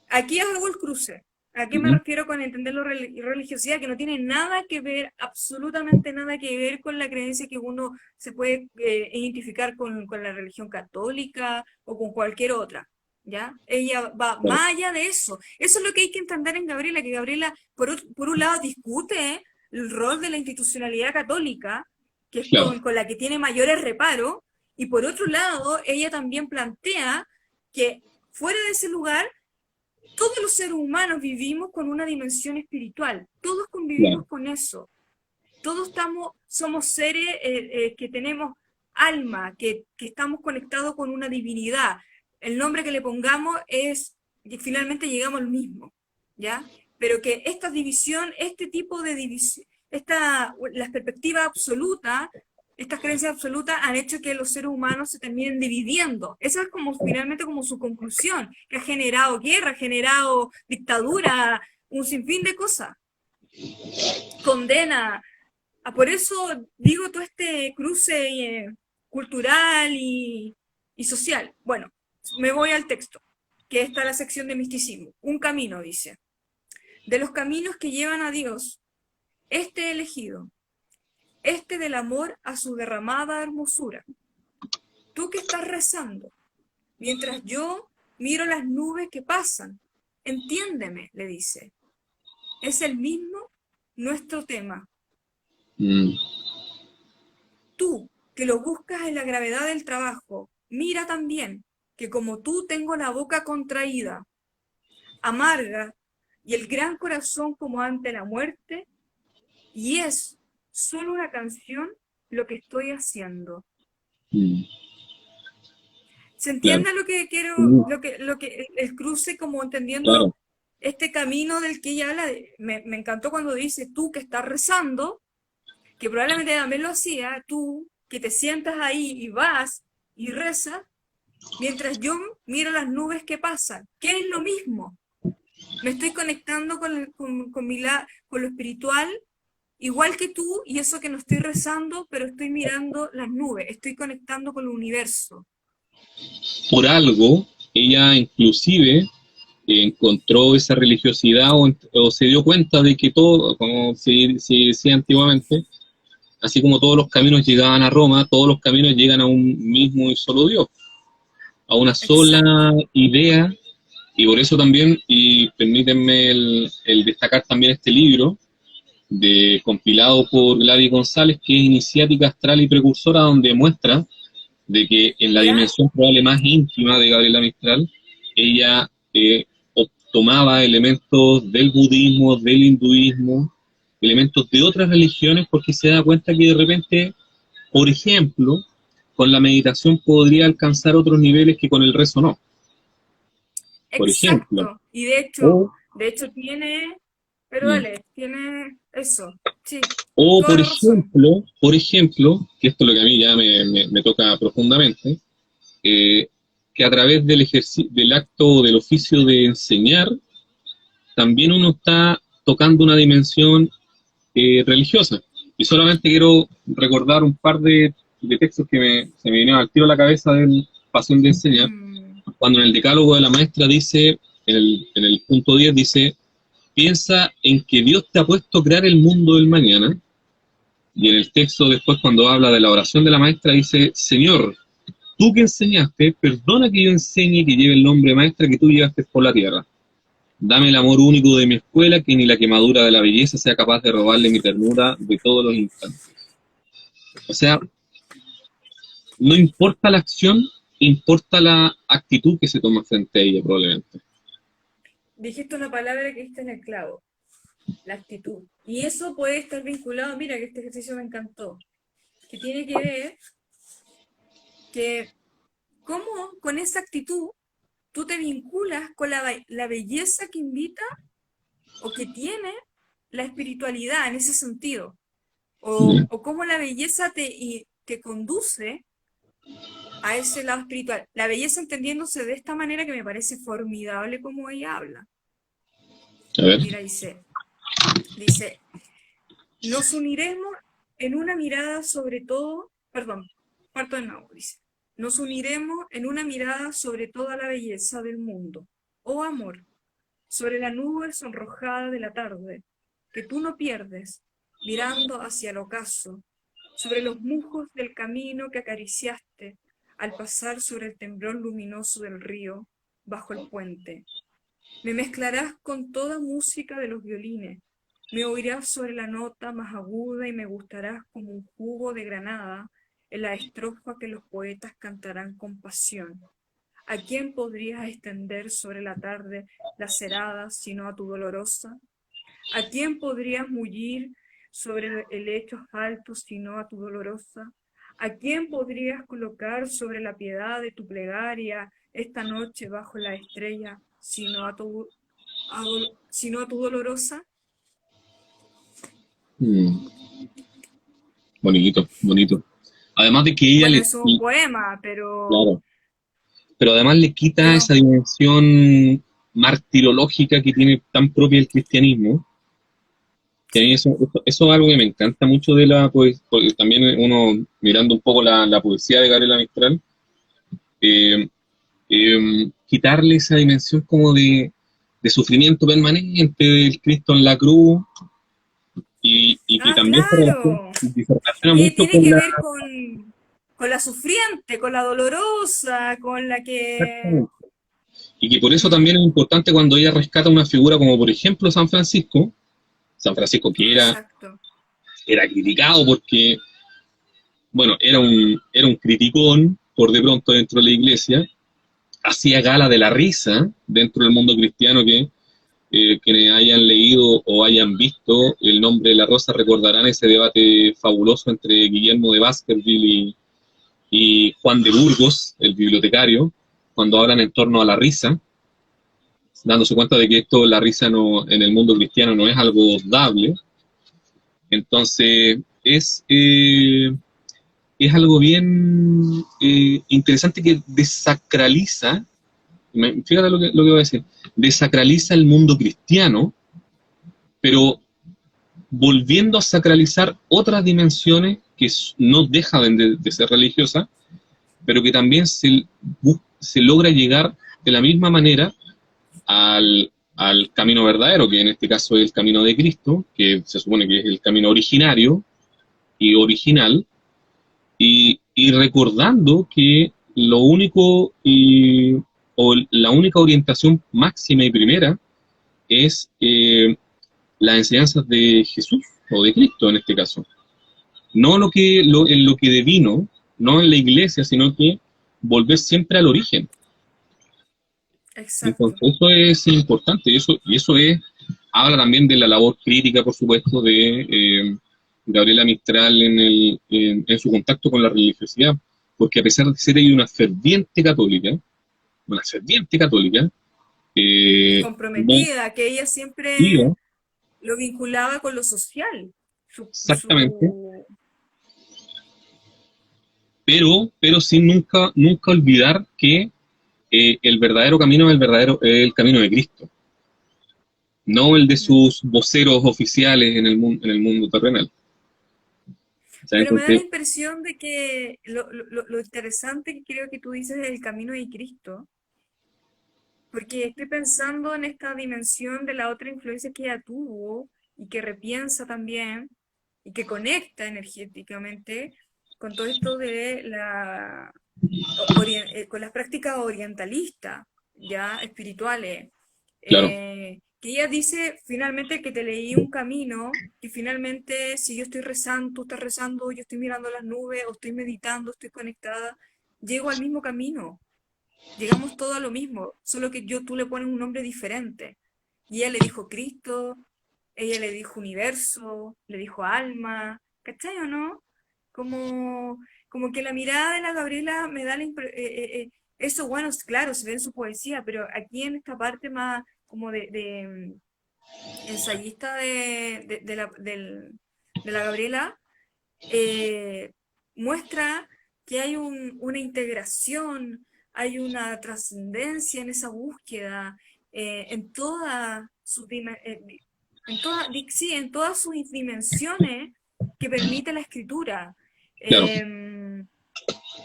Speaker 2: Aquí hago el cruce. ¿A qué me
Speaker 3: Ujú.
Speaker 2: refiero con entender la religiosidad? Que no tiene nada que ver, absolutamente nada que ver con la creencia que uno se puede identificar con la religión católica o con cualquier otra, ¿ya? Ella va
Speaker 3: Claro.
Speaker 2: más allá de eso. Eso es lo que hay que entender en Gabriela, que Gabriela, por un lado, discute el rol de la institucionalidad católica, que es
Speaker 3: Claro.
Speaker 2: con la que tiene mayores reparos, y por otro lado, ella también plantea que fuera de ese lugar todos los seres humanos vivimos con una dimensión espiritual, todos convivimos
Speaker 3: Claro.
Speaker 2: con eso, todos somos seres que tenemos alma, que estamos conectados con una divinidad. El nombre que le pongamos es, y finalmente llegamos al mismo, ¿ya? Pero que esta división, este tipo de división, la perspectiva absoluta, estas creencias absolutas han hecho que los seres humanos se terminen dividiendo. Esa es como finalmente como su conclusión, que ha generado guerra, ha generado dictadura, un sinfín de cosas. Condena. Por eso digo todo este cruce cultural y social. Bueno, me voy al texto, que está en la sección de misticismo. Un camino, dice. De los caminos que llevan a Dios, este elegido, este del amor a su derramada hermosura. Tú que estás rezando, mientras yo miro las nubes que pasan, entiéndeme, le dice. Es el mismo nuestro tema.
Speaker 3: Mm.
Speaker 2: Tú, que lo buscas en la gravedad del trabajo, mira también que como tú tengo la boca contraída, amarga, y el gran corazón como ante la muerte, y es solo una canción lo que estoy haciendo.
Speaker 3: Mm.
Speaker 2: ¿Se
Speaker 3: Claro.
Speaker 2: entiende lo que quiero,
Speaker 3: Mm.
Speaker 2: el cruce como entendiendo
Speaker 3: Claro.
Speaker 2: este camino del que ella habla, me encantó cuando dice, tú que estás rezando, que probablemente también lo hacía, tú que te sientas ahí y vas y rezas, mientras yo miro las nubes que pasan, que es lo mismo. Me estoy conectando con lo espiritual, igual que tú, y eso que no estoy rezando, pero estoy mirando las nubes, estoy conectando con el universo.
Speaker 3: Por algo, ella inclusive encontró esa religiosidad o se dio cuenta de que todo, como se decía antiguamente, así como todos los caminos llegaban a Roma, todos los caminos llegan a un mismo y solo Dios, a una sola
Speaker 2: Exacto.
Speaker 3: idea, y por eso también, y permítanme el destacar también este libro, compilado por Gladys González, que es Iniciática Astral y Precursora, donde muestra de que en la
Speaker 2: ¿Ya?
Speaker 3: dimensión probable más íntima de Gabriela Mistral, ella tomaba elementos del budismo, del hinduismo, elementos de otras religiones, porque se da cuenta que de repente, por ejemplo, con la meditación podría alcanzar otros niveles que con el rezo no. Por ejemplo,
Speaker 2: Exacto. Y
Speaker 3: o,
Speaker 2: de hecho tiene, pero
Speaker 3: mm,
Speaker 2: dale, tiene eso. Sí,
Speaker 3: o
Speaker 2: toda la razón.
Speaker 3: por ejemplo, que esto es lo que a mí ya me toca profundamente, eh, que a través del acto o del oficio de enseñar, también uno está tocando una dimensión religiosa. Y solamente quiero recordar un par de textos que se me vinieron al tiro a la cabeza del Pasión de Enseñar,
Speaker 2: Mm,
Speaker 3: cuando en el decálogo de la maestra dice, en el punto 10 dice, piensa en que Dios te ha puesto a crear el mundo del mañana, y en el texto después cuando habla de la oración de la maestra dice, Señor, tú que enseñaste, perdona que yo enseñe que lleve el nombre maestra que tú llevaste por la tierra. Dame el amor único de mi escuela, que ni la quemadura de la belleza sea capaz de robarle mi ternura de todos los instantes. O sea, no importa la acción, importa la actitud que se toma frente a ella, probablemente.
Speaker 2: dijiste una palabra que está en el clavo, la actitud. Y eso puede estar vinculado, mira que este ejercicio me encantó, que tiene que ver que cómo con esa actitud tú te vinculas con la belleza que invita o que tiene la espiritualidad en ese sentido.
Speaker 3: Mm.
Speaker 2: O cómo la belleza te conduce a ese lado espiritual. La belleza entendiéndose de esta manera que me parece formidable como ella habla.
Speaker 3: A ver.
Speaker 2: Mira, dice, nos uniremos en una mirada sobre todo, perdón, parto de nuevo, dice, nos uniremos en una mirada sobre toda la belleza del mundo, oh amor, sobre la nube sonrojada de la tarde, que tú no pierdes, mirando hacia el ocaso, sobre los musgos del camino que acariciaste al pasar sobre el temblor luminoso del río, bajo el puente. Me mezclarás con toda música de los violines, me oirás sobre la nota más aguda y me gustarás como un jugo de granada en la estrofa que los poetas cantarán con pasión. ¿A quién podrías extender sobre la tarde lacerada, sino a tu dolorosa? ¿A quién podrías mullir sobre helechos altos, sino a tu dolorosa? ¿A quién podrías colocar sobre la piedad de tu plegaria esta noche bajo la estrella, sino sino a tu dolorosa?
Speaker 3: Mm. Bonito, bonito. Además de que ella
Speaker 2: Bueno,
Speaker 3: le,
Speaker 2: eso es un poema,
Speaker 3: claro, pero además le quita
Speaker 2: pero
Speaker 3: esa dimensión martirológica que tiene tan propia el cristianismo, que a mí
Speaker 2: sí,
Speaker 3: eso es algo que me encanta mucho de la poesía, porque también uno mirando un poco la poesía de Gabriela Mistral, eh, quitarle esa dimensión como de sufrimiento permanente del Cristo en la cruz, y que también
Speaker 2: claro.
Speaker 3: se relaciona
Speaker 2: Que
Speaker 3: mucho
Speaker 2: tiene
Speaker 3: con
Speaker 2: que
Speaker 3: la...
Speaker 2: ver con la sufriente, con la dolorosa, con la que...
Speaker 3: Y que por eso
Speaker 2: Mm,
Speaker 3: también es importante cuando ella rescata una figura como por ejemplo San Francisco que
Speaker 2: exacto.
Speaker 3: era criticado porque, bueno, era un criticón por de pronto dentro de la iglesia, hacía gala de la risa dentro del mundo cristiano quienes hayan leído o hayan visto El nombre de la rosa recordarán ese debate fabuloso entre Guillermo de Baskerville y Juan de Burgos, el bibliotecario, cuando hablan en torno a la risa. dándose cuenta de que esto, la risa no, en el mundo cristiano no es algo dable. Entonces, es algo bien interesante que desacraliza, fíjate lo que voy a decir, desacraliza el mundo cristiano, pero volviendo a sacralizar otras dimensiones que no dejan de ser religiosas, pero que también se logra llegar de la misma manera al camino verdadero, que en este caso es el camino de Cristo, que se supone que es el camino originario y original, y recordando que lo único o la única orientación máxima y primera es las enseñanzas de Jesús o de Cristo en este caso. No en lo que devino, no en la iglesia, sino que volver siempre al origen.
Speaker 2: Exacto.
Speaker 3: Entonces, eso es importante, y eso habla también de la labor crítica, por supuesto, de Gabriela Mistral en su contacto con la religiosidad, porque a pesar de ser ella una ferviente católica,
Speaker 2: Y
Speaker 3: no
Speaker 2: comprometida, que ella siempre
Speaker 3: iba
Speaker 2: lo vinculaba con lo social.
Speaker 3: exactamente,
Speaker 2: Su...
Speaker 3: pero sin nunca olvidar que el verdadero camino es el camino de Cristo, no el de sus voceros oficiales en el mundo terrenal. O sea,
Speaker 2: Pero me da la
Speaker 3: entonces,
Speaker 2: impresión de que lo interesante que creo que tú dices es el camino de Cristo, porque estoy pensando en esta dimensión de la otra influencia que ella tuvo y que repiensa también y que conecta energéticamente con todo esto de con las prácticas orientalistas, ya espirituales.
Speaker 3: claro,
Speaker 2: Que ella dice finalmente que te leí un camino, que finalmente si yo estoy rezando, tú estás rezando, yo estoy mirando las nubes, o estoy meditando, estoy conectada, llego al mismo camino. Llegamos todos a lo mismo, solo que tú le pones un nombre diferente. Y ella le dijo Cristo, ella le dijo universo, le dijo alma, ¿cachai o no? Como, como que la mirada de la Gabriela me da eso, bueno, claro, se ve en su poesía, pero aquí en esta parte más como de ensayista de la Gabriela, eh, muestra que hay una integración, hay una trascendencia en esa búsqueda, en todas sus sí, en todas sus dimensiones que permite la escritura.
Speaker 3: claro,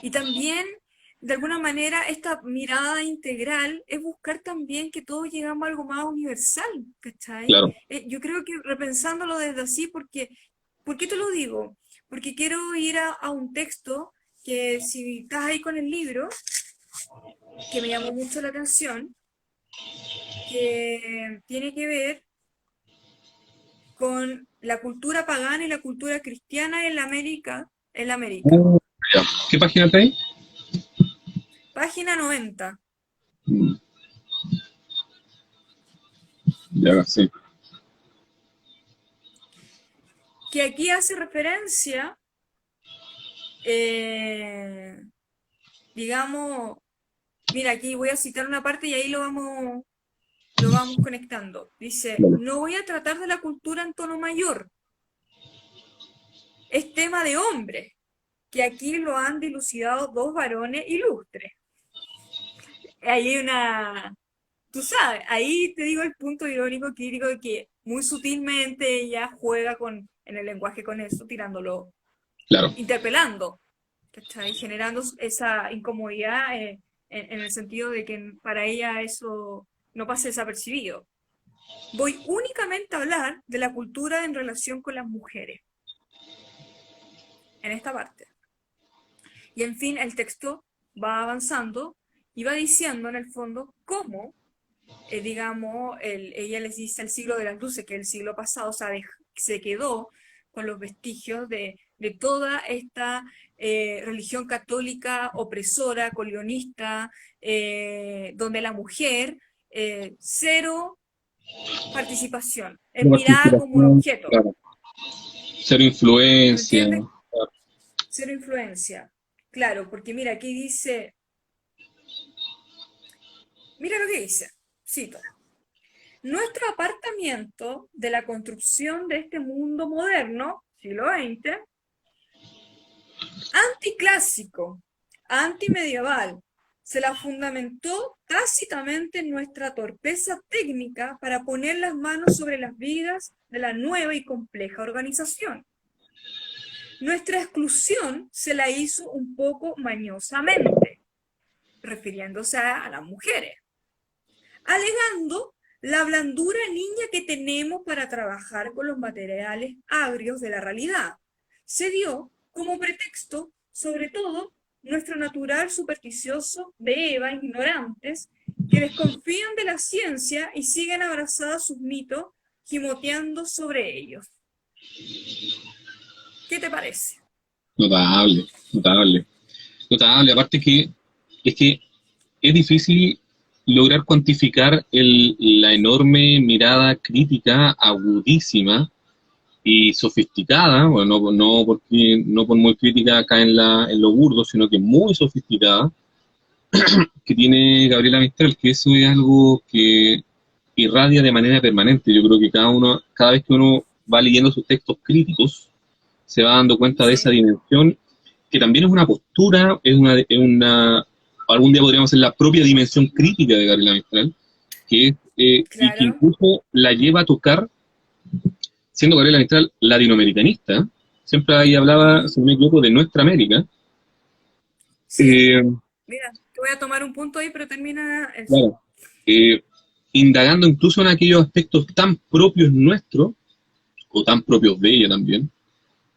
Speaker 2: Y también, de alguna manera, esta mirada integral es buscar también que todos llegamos a algo más universal, ¿cachai?
Speaker 3: claro.
Speaker 2: Yo creo que repensándolo desde así, ¿por qué te lo digo? Porque quiero ir a un texto que si estás ahí con el libro, que me llamó mucho la atención, que tiene que ver con la cultura pagana y la cultura cristiana en la América, en la América.
Speaker 3: Uh, ya. ¿Qué página está ahí?
Speaker 2: Página 90.
Speaker 3: Mm, ya, sí.
Speaker 2: Que aquí hace referencia, eh, digamos, mira, aquí voy a citar una parte y ahí lo vamos conectando. Dice,
Speaker 3: Vale.
Speaker 2: no voy a tratar de la cultura en tono mayor, es tema de hombres, que aquí lo han dilucidado dos varones ilustres. Ahí hay tú sabes, ahí te digo el punto irónico, crítico, de que muy sutilmente ella juega en el lenguaje con eso, tirándolo,
Speaker 3: Claro,
Speaker 2: interpelando, ¿cachai? Generando esa incomodidad en el sentido de que para ella eso no pase desapercibido. Voy únicamente a hablar de la cultura en relación con las mujeres, en esta parte. Y en fin, el texto va avanzando y va diciendo en el fondo cómo, digamos, ella les dice el siglo de las luces, que el siglo pasado, o sea, se quedó con los vestigios de toda esta religión católica opresora, colonista, donde la mujer, cero participación, es
Speaker 3: no
Speaker 2: mirada como un
Speaker 3: participación,
Speaker 2: objeto,
Speaker 3: claro. Cero
Speaker 2: ¿me
Speaker 3: influencia.
Speaker 2: entiendes?
Speaker 3: Claro.
Speaker 2: Cero influencia. Claro, porque mira, aquí dice, mira lo que dice, cito. Nuestro apartamiento de la construcción de este mundo moderno, siglo XX, anticlásico, antimedieval, se la fundamentó tácitamente en nuestra torpeza técnica para poner las manos sobre las vidas de la nueva y compleja organización. Nuestra exclusión se la hizo un poco mañosamente, refiriéndose a las mujeres, alegando la blandura niña que tenemos para trabajar con los materiales agrios de la realidad. Se dio como pretexto, sobre todo, nuestro natural supersticioso de Eva, ignorantes, que desconfían de la ciencia y siguen abrazadas sus mitos, gimoteando sobre ellos. ¿Qué te parece?
Speaker 3: Notable, notable. Notable, aparte que es difícil lograr cuantificar la enorme mirada crítica, agudísima y sofisticada, bueno, no por muy crítica acá en lo burdo, sino que muy sofisticada, que tiene Gabriela Mistral, que eso es algo que irradia de manera permanente. Yo creo que cada vez que uno va leyendo sus textos críticos, se va dando cuenta de esa
Speaker 2: Sí,
Speaker 3: dimensión, que también es una postura, algún día podríamos hacer la propia dimensión crítica de Gabriela Mistral, y que
Speaker 2: claro.
Speaker 3: incluso la lleva a tocar, siendo Gabriela Mistral latinoamericanista, siempre ahí hablaba,
Speaker 2: Ujú.
Speaker 3: si no me equivoco, de nuestra América.
Speaker 2: Sí,
Speaker 3: eh,
Speaker 2: mira, te voy a tomar un punto ahí, pero termina eso.
Speaker 3: claro, eh, indagando incluso en aquellos aspectos tan propios nuestros, o tan propios de ella también,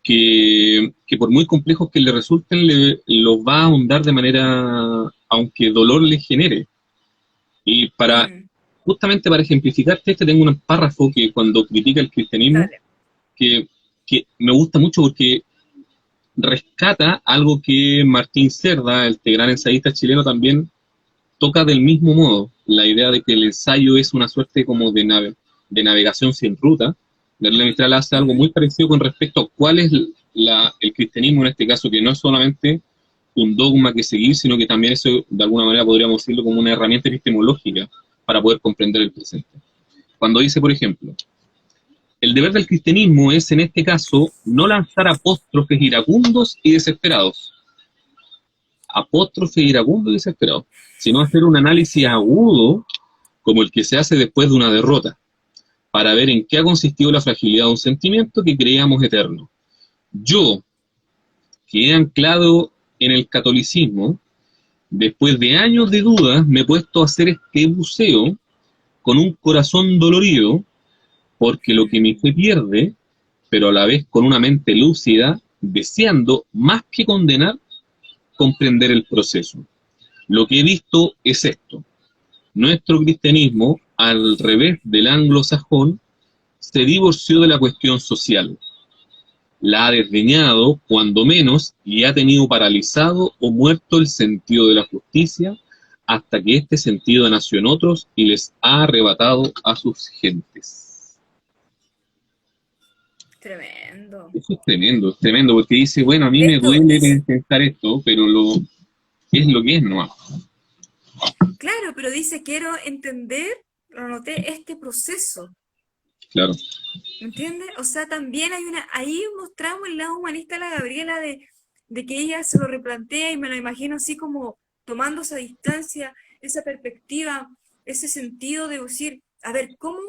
Speaker 3: que por muy complejos que le resulten, los va a ahondar de manera, aunque dolor le genere. Y
Speaker 2: Mm,
Speaker 3: justamente para ejemplificarte, tengo un párrafo que cuando critica el cristianismo,
Speaker 2: dale.
Speaker 3: que, que me gusta mucho porque rescata algo que Martín Cerda, este gran ensayista chileno, también toca del mismo modo, la idea de que el ensayo es una suerte como de navegación sin ruta. Gabriela Mistral hace algo
Speaker 2: Ujú.
Speaker 3: muy parecido con respecto a cuál es el cristianismo en este caso, que no es solamente un dogma que seguir, sino que también eso, de alguna manera, podríamos decirlo como una herramienta epistemológica para poder comprender el presente. Cuando dice, por ejemplo, el deber del cristianismo es, en este caso, no lanzar apóstrofes iracundos y desesperados, sino hacer un análisis agudo como el que se hace después de una derrota, para ver en qué ha consistido la fragilidad de un sentimiento que creíamos eterno. Yo, que he anclado en el catolicismo, después de años de dudas, me he puesto a hacer este buceo con un corazón dolorido, porque lo que mi fe pierde, pero a la vez con una mente lúcida, deseando, más que condenar, comprender el proceso. Lo que he visto es esto. Nuestro cristianismo, al revés del anglosajón, se divorció de la cuestión social. La ha desdeñado, cuando menos, y ha tenido paralizado o muerto el sentido de la justicia, hasta que este sentido nació en otros y les ha arrebatado a sus gentes.
Speaker 2: Tremendo.
Speaker 3: Eso es tremendo, porque dice, bueno, a mí me
Speaker 2: Esto
Speaker 3: duele
Speaker 2: es,
Speaker 3: pensar esto, pero es lo que es nomás.
Speaker 2: claro, pero dice, quiero entender, lo noté, este proceso.
Speaker 3: Claro,
Speaker 2: ¿Me entiendes? O sea, también hay ahí mostramos el lado humanista de la Gabriela de que ella se lo replantea y me lo imagino así como tomando esa distancia, esa perspectiva, ese sentido de decir, a ver, ¿cómo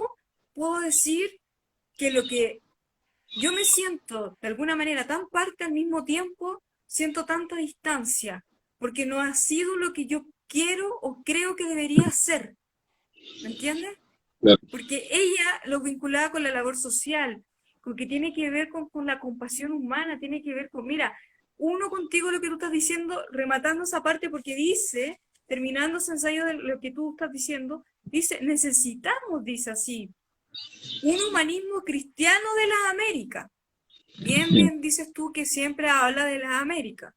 Speaker 2: puedo decir que lo que yo me siento de alguna manera tan parte al mismo tiempo, siento tanta distancia? Porque no ha sido lo que yo quiero o creo que debería ser. ¿Me entiendes?
Speaker 3: claro.
Speaker 2: Porque ella lo vinculaba con la labor social, con que tiene que ver con la compasión humana, tiene que ver con, mira, uno contigo lo que tú estás diciendo, rematando esa parte, porque dice, terminando ese ensayo de lo que tú estás diciendo, dice, necesitamos, dice así, un humanismo cristiano de las Américas. Bien,
Speaker 3: Mm.
Speaker 2: bien, dices tú que siempre habla de las Américas,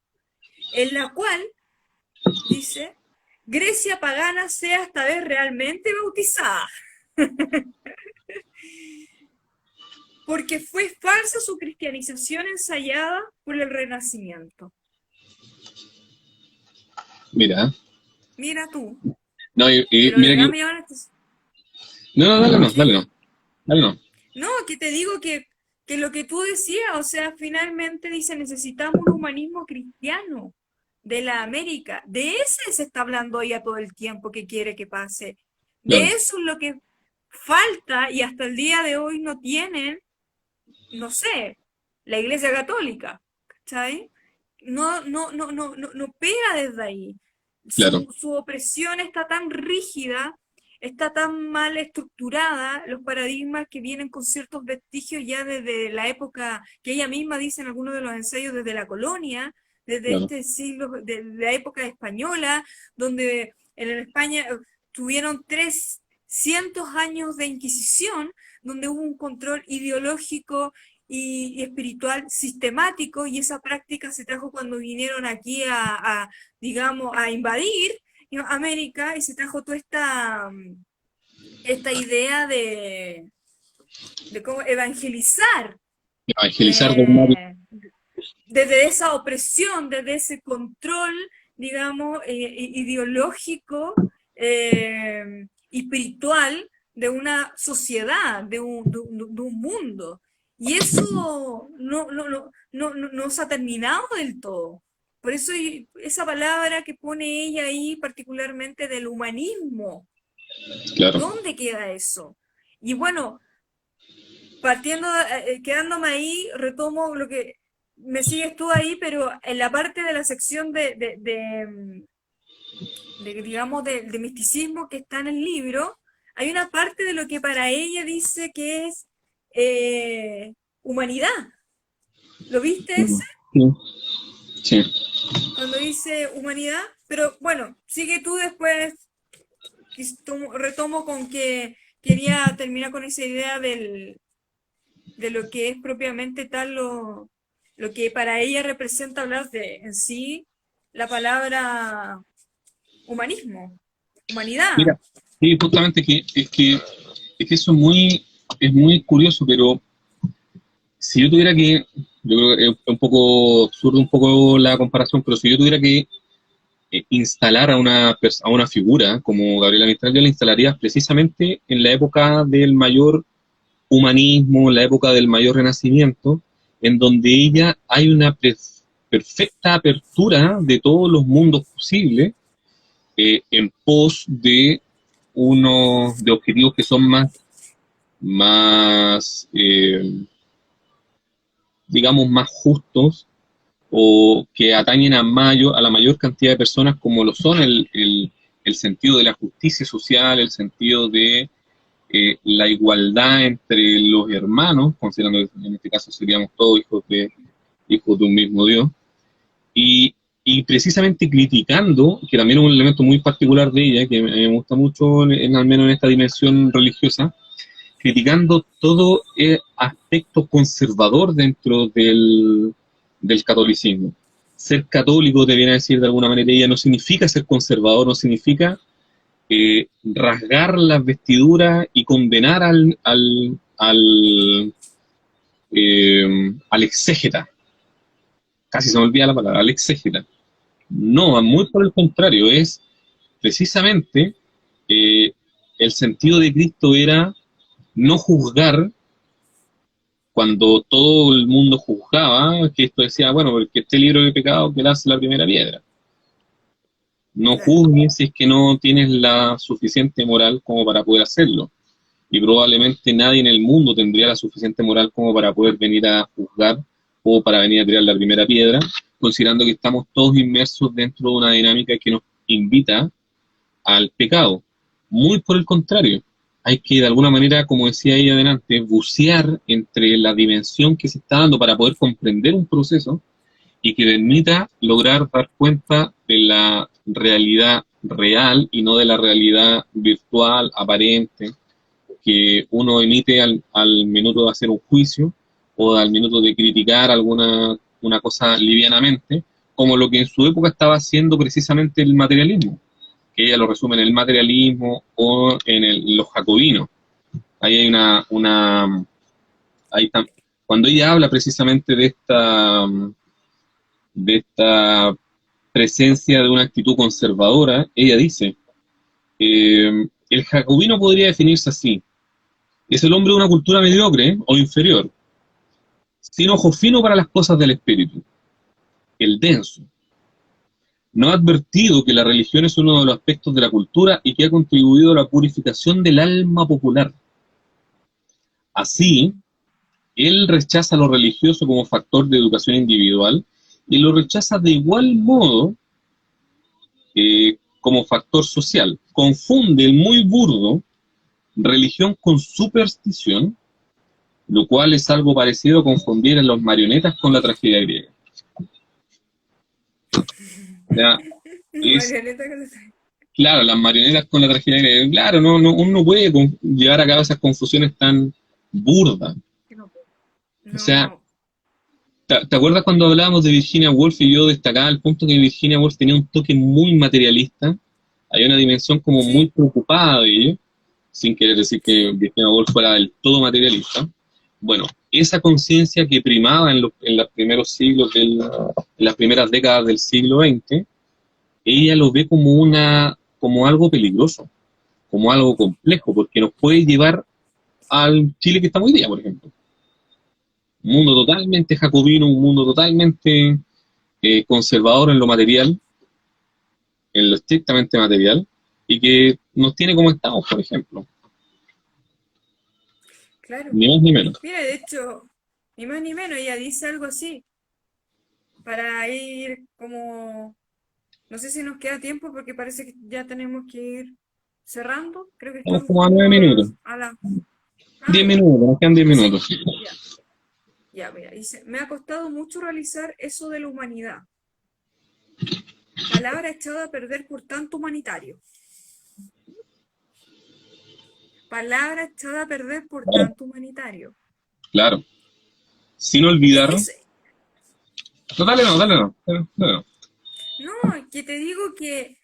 Speaker 2: en la cual, dice, Grecia pagana sea esta vez realmente bautizada. Porque fue falsa su cristianización ensayada por el Renacimiento.
Speaker 3: Mira,
Speaker 2: Mira tú,
Speaker 3: no,
Speaker 2: pero de
Speaker 3: mira
Speaker 2: verdad
Speaker 3: que
Speaker 2: me llama la atención.
Speaker 3: No, no, dale no, dale no, dale no.
Speaker 2: No, que te digo que lo que tú decías, o sea, finalmente dice, necesitamos un humanismo cristiano de la América. De ese se está hablando ella todo el tiempo que quiere que pase. De
Speaker 3: Claro,
Speaker 2: eso es lo que falta y hasta el día de hoy no tienen, no sé, la Iglesia Católica, ¿cachai? No pega desde ahí.
Speaker 3: claro,
Speaker 2: Su opresión está tan rígida, está tan mal estructurada, los paradigmas que vienen con ciertos vestigios ya desde la época que ella misma dice en algunos de los ensayos, desde la colonia, desde
Speaker 3: claro,
Speaker 2: este siglo, de la época española, donde en España tuvieron 300 años de Inquisición, donde hubo un control ideológico y espiritual sistemático, y esa práctica se trajo cuando vinieron aquí digamos, a invadir América, y se trajo toda esta idea de cómo evangelizar
Speaker 3: evangelizar dogmático,
Speaker 2: eh, desde esa opresión, desde ese control, digamos, ideológico y espiritual de una sociedad, de un mundo. Y eso no se ha terminado del todo. Por eso esa palabra que pone ella ahí, particularmente del humanismo,
Speaker 3: claro.
Speaker 2: ¿dónde queda eso? Y bueno, partiendo, quedándome ahí, retomo lo que me sigues tú ahí, pero en la parte de la sección digamos, de misticismo que está en el libro, hay una parte de lo que para ella dice que es humanidad. ¿Lo viste ese?
Speaker 3: Sí, sí.
Speaker 2: Cuando dice humanidad, pero bueno, sigue tú después, retomo con que quería terminar con esa idea de lo que es propiamente tal lo que para ella representa hablar de en sí la palabra humanismo, humanidad.
Speaker 3: Mira, sí, justamente es que eso es muy curioso, pero si yo tuviera que, yo creo que es un poco absurdo un poco la comparación, pero si yo tuviera que instalar a una figura como Gabriela Mistral, yo la instalaría precisamente en la época del mayor humanismo, la época del mayor renacimiento, en donde ella hay una perfecta apertura de todos los mundos posibles en pos de unos de objetivos que son más digamos, más justos o que atañen a la mayor cantidad de personas como lo son el sentido de la justicia social, el sentido de la igualdad entre los hermanos, considerando que en este caso seríamos todos hijos de un mismo Dios, y precisamente criticando, que también es un elemento muy particular de ella, que me gusta mucho, al menos en esta dimensión religiosa, criticando todo aspecto conservador dentro del catolicismo. Ser católico, te viene a decir de alguna manera ella, no significa ser conservador, no significa rasgar las vestiduras y condenar al exégeta. Casi se me olvida la palabra, al exégeta. No, muy por el contrario, es precisamente el sentido de Cristo era no juzgar cuando todo el mundo juzgaba, que esto decía, bueno, porque este libro de pecado que lance la primera piedra. No
Speaker 2: Claro,
Speaker 3: juzgues si es que no tienes la suficiente moral como para poder hacerlo. Y probablemente nadie en el mundo tendría la suficiente moral como para poder venir a juzgar o para venir a tirar la primera piedra, considerando que estamos todos inmersos dentro de una dinámica que nos invita al pecado. Muy por el contrario, hay que de alguna manera, como decía ella adelante, bucear entre la dimensión que se está dando para poder comprender un proceso y que permita lograr dar cuenta de la realidad real y no de la realidad virtual, aparente, que uno emite al minuto de hacer un juicio o al minuto de criticar una cosa livianamente, como lo que en su época estaba haciendo precisamente el materialismo, que ella lo resume en el materialismo o en los jacobinos. Ahí hay ahí cuando ella habla precisamente de esta presencia de una actitud conservadora, ella dice, El jacobino podría definirse así: es el hombre de una cultura mediocre o inferior, sin ojo fino para las cosas del espíritu, el denso. No ha advertido que la religión es uno de los aspectos de la cultura y que ha contribuido a la purificación del alma popular. Así, él rechaza lo religioso como factor de educación individual y lo rechaza de igual modo como factor social. Confunde el muy burdo religión con superstición, lo cual es algo parecido a confundir a los marionetas con la tragedia griega. O sea, es
Speaker 2: Marioneta con la-
Speaker 3: claro, las marionetas con la tragedia griega. Claro, uno no puede llevar a cabo esas confusiones tan burdas.
Speaker 2: No,
Speaker 3: O sea,
Speaker 2: no,
Speaker 3: ¿te acuerdas cuando hablábamos de Virginia Woolf y yo destacaba el punto que Virginia Woolf tenía un toque muy materialista? Hay una dimensión como muy
Speaker 2: sí,
Speaker 3: preocupada de ello, sin querer decir que
Speaker 2: sí,
Speaker 3: Virginia Woolf fuera del todo materialista. Bueno, esa conciencia que primaba en los primeros siglos, en las primeras décadas del siglo XX, ella lo ve como algo peligroso, como algo complejo, porque nos puede llevar al Chile que estamos hoy día, por ejemplo. Un mundo totalmente jacobino, un mundo totalmente conservador en lo material, en lo estrictamente material, y que nos tiene como estamos, por ejemplo.
Speaker 2: claro.
Speaker 3: Ni más ni menos.
Speaker 2: Mira, de hecho, ni más ni menos, ella dice algo así, para ir como, no sé si nos queda tiempo porque parece que ya tenemos que ir cerrando, creo que
Speaker 3: Estamos
Speaker 2: estamos
Speaker 3: como a
Speaker 2: como
Speaker 3: 9 minutos.
Speaker 2: a la... Ah,
Speaker 3: 10
Speaker 2: ya,
Speaker 3: minutos, nos quedan 10
Speaker 2: sí,
Speaker 3: minutos.
Speaker 2: ya, ya, mira, dice, me ha costado mucho realizar eso de la humanidad, palabra echada a perder por tanto humanitario, palabra echada a perder por
Speaker 3: Claro,
Speaker 2: tanto humanitario.
Speaker 3: claro. Sin olvidar.
Speaker 2: Es,
Speaker 3: No, dale, no, dale, no. Dale, no.
Speaker 2: no, que te digo que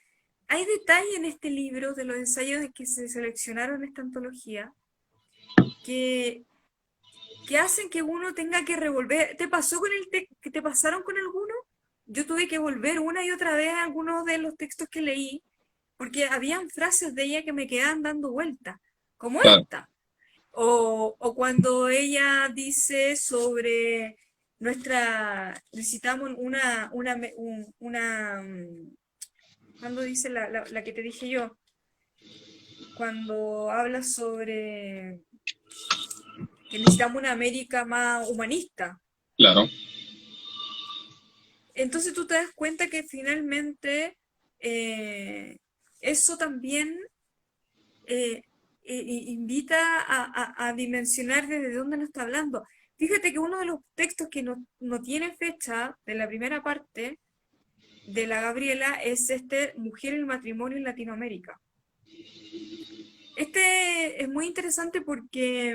Speaker 2: hay detalle en este libro de los ensayos de que se seleccionaron en esta antología que, que hacen que uno tenga que revolver. ¿Te pasó con que te pasaron con alguno? Yo tuve que volver una y otra vez a algunos de los textos que leí porque habían frases de ella que me quedaban dando vueltas, como
Speaker 3: Claro,
Speaker 2: esta. O cuando ella dice sobre necesitamos cuando dice la que te dije yo, cuando habla sobre que necesitamos una América más humanista.
Speaker 3: claro,
Speaker 2: Entonces tú te das cuenta que finalmente eh, eso también invita a dimensionar desde dónde nos está hablando. Fíjate que uno de los textos que no tiene fecha de la primera parte de la Gabriela es este Mujer y el matrimonio en Latinoamérica. Este es muy interesante porque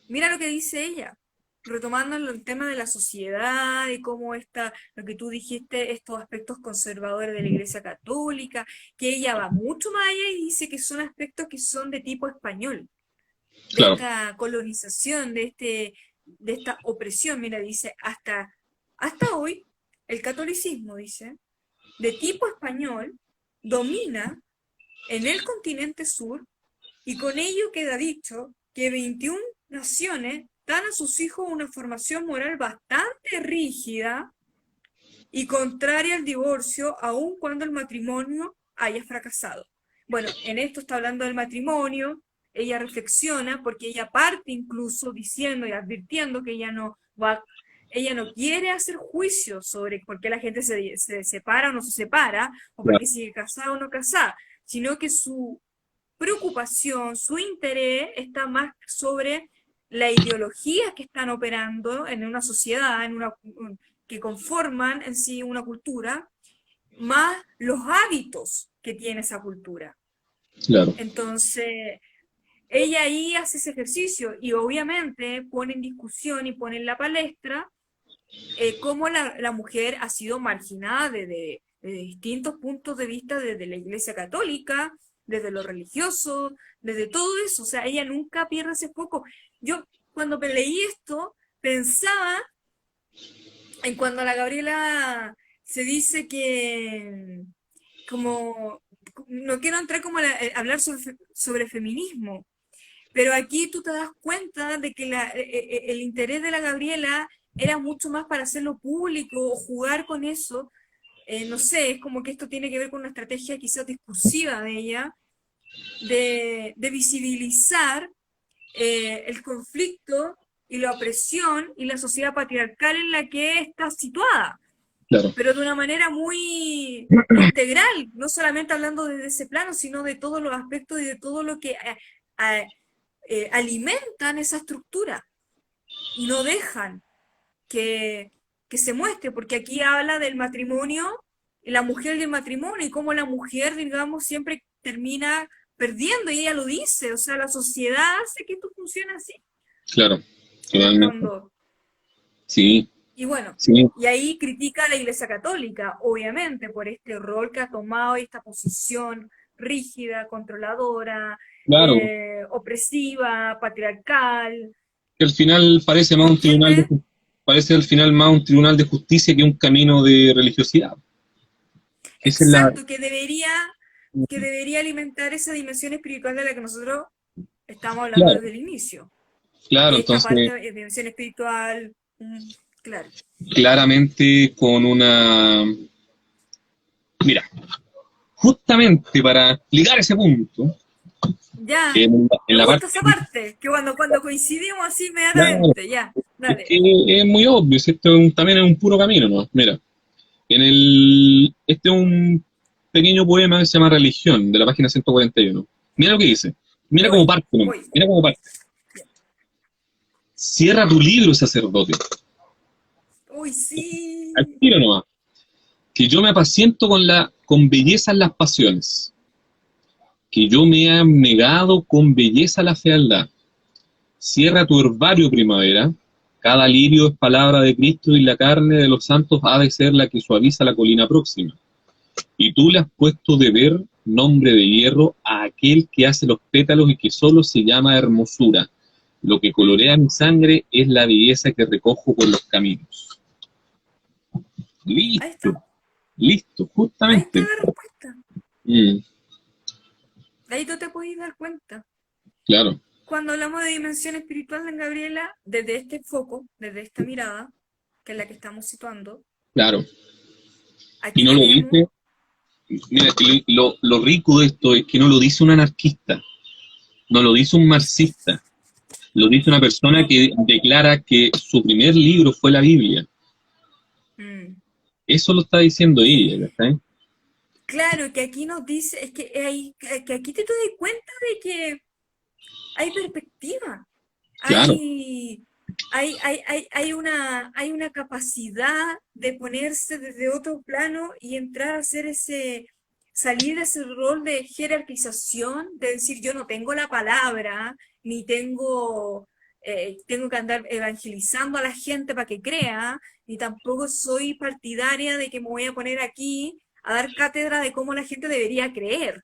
Speaker 2: mira lo que dice ella, retomando el tema de la sociedad y cómo está, lo que tú dijiste, estos aspectos conservadores de la Iglesia Católica, que ella va mucho más allá y dice que son aspectos que son de tipo español, de
Speaker 3: claro,
Speaker 2: esta colonización, de esta opresión. Mira, dice, hasta hoy, el catolicismo, dice, de tipo español, domina en el continente sur y con ello queda dicho que 21 naciones dan a sus hijos una formación moral bastante rígida y contraria al divorcio, aun cuando el matrimonio haya fracasado. Bueno, en esto está hablando del matrimonio, ella reflexiona porque ella parte incluso diciendo y advirtiendo que ella no quiere hacer juicios sobre por qué la gente se separa o no se separa, o por
Speaker 3: claro,
Speaker 2: qué sigue casada o no casada, sino que su preocupación, su interés está más sobre la ideología que están operando en una sociedad, que conforman en sí una cultura, más los hábitos que tiene esa cultura.
Speaker 3: claro,
Speaker 2: Entonces, ella ahí hace ese ejercicio y obviamente pone en discusión y pone en la palestra cómo la mujer ha sido marginada desde distintos puntos de vista, desde la Iglesia Católica, desde lo religioso, desde todo eso. O sea, ella nunca pierde ese foco. Yo cuando leí esto pensaba en cuando la Gabriela se dice que como no quiero entrar como a hablar sobre feminismo, pero aquí tú te das cuenta de que el interés de la Gabriela era mucho más para hacerlo público o jugar con eso. No sé, es como que esto tiene que ver con una estrategia quizás discursiva de ella, de visibilizar el conflicto y la opresión y la sociedad patriarcal en la que está situada,
Speaker 3: Claro,
Speaker 2: pero de una manera muy integral, no solamente hablando desde ese plano, sino de todos los aspectos y de todo lo que alimentan esa estructura y no dejan que se muestre, porque aquí habla del matrimonio, la mujer y el matrimonio, y cómo la mujer, digamos, siempre termina perdiendo, y ella lo dice, o sea, la sociedad hace que esto funcione así,
Speaker 3: claro,
Speaker 2: en el
Speaker 3: totalmente.
Speaker 2: fondo.
Speaker 3: Sí,
Speaker 2: Y bueno,
Speaker 3: sí,
Speaker 2: y ahí critica a la Iglesia Católica, obviamente, por este rol que ha tomado y esta posición rígida, controladora,
Speaker 3: claro.
Speaker 2: opresiva, patriarcal,
Speaker 3: Que al final parece
Speaker 2: ¿me
Speaker 3: más un tribunal
Speaker 2: entiendes?
Speaker 3: parece al final más un tribunal de justicia que un camino de religiosidad. Esa es la,
Speaker 2: Exacto, que debería alimentar esa dimensión espiritual de la que nosotros estamos hablando
Speaker 3: claro,
Speaker 2: desde el inicio.
Speaker 3: claro,
Speaker 2: Esta parte
Speaker 3: entonces
Speaker 2: de dimensión espiritual, claro.
Speaker 3: claramente con una, mira, justamente para explicar ese punto,
Speaker 2: Ya,
Speaker 3: en
Speaker 2: me
Speaker 3: la
Speaker 2: gusta
Speaker 3: parte,
Speaker 2: esa parte, que cuando coincidimos así
Speaker 3: claro,
Speaker 2: inmediatamente, ya,
Speaker 3: es
Speaker 2: dale.
Speaker 3: que es muy obvio, si esto también es un puro camino, ¿no? Mira, este es un pequeño poema que se llama Religión, de la página 141. Mira lo que dice, mira cómo
Speaker 2: Voy,
Speaker 3: parte, ¿no?
Speaker 2: voy.
Speaker 3: Mira cómo parte. Cierra tu libro, sacerdote,
Speaker 2: Uy,
Speaker 3: al
Speaker 2: sí.
Speaker 3: tiro nomás, que yo me apaciento con belleza en las pasiones, que yo me he negado con belleza la fealdad. Cierra tu herbario, primavera, cada lirio es palabra de Cristo y la carne de los santos ha de ser la que suaviza la colina próxima. Y tú le has puesto de ver nombre de hierro a aquel que hace los pétalos y que solo se llama hermosura. Lo que colorea mi sangre es la belleza que recojo por los caminos.
Speaker 2: Ahí está,
Speaker 3: Listo, listo,
Speaker 2: ahí está
Speaker 3: justamente.
Speaker 2: la respuesta.
Speaker 3: Mm,
Speaker 2: De ahí tú te puedes dar cuenta.
Speaker 3: claro,
Speaker 2: Cuando hablamos de dimensión espiritual en Gabriela, desde este foco, desde esta mirada, que es la que estamos situando,
Speaker 3: claro. Y
Speaker 2: aquí
Speaker 3: no lo
Speaker 2: tenemos,
Speaker 3: dice, mira, lo rico de esto es que no lo dice un anarquista, no lo dice un marxista, lo dice una persona
Speaker 2: no,
Speaker 3: que declara que su primer libro fue la Biblia.
Speaker 2: mm,
Speaker 3: Eso lo está diciendo ella, ¿cachai?
Speaker 2: claro, que aquí nos dice, es que aquí te das cuenta de que hay perspectiva,
Speaker 3: Claro,
Speaker 2: hay, hay una capacidad de ponerse desde otro plano y entrar a hacer salir de ese rol de jerarquización, de decir yo no tengo la palabra, ni tengo que andar evangelizando a la gente para que crea, ni tampoco soy partidaria de que me voy a poner aquí a dar cátedra de cómo la gente debería creer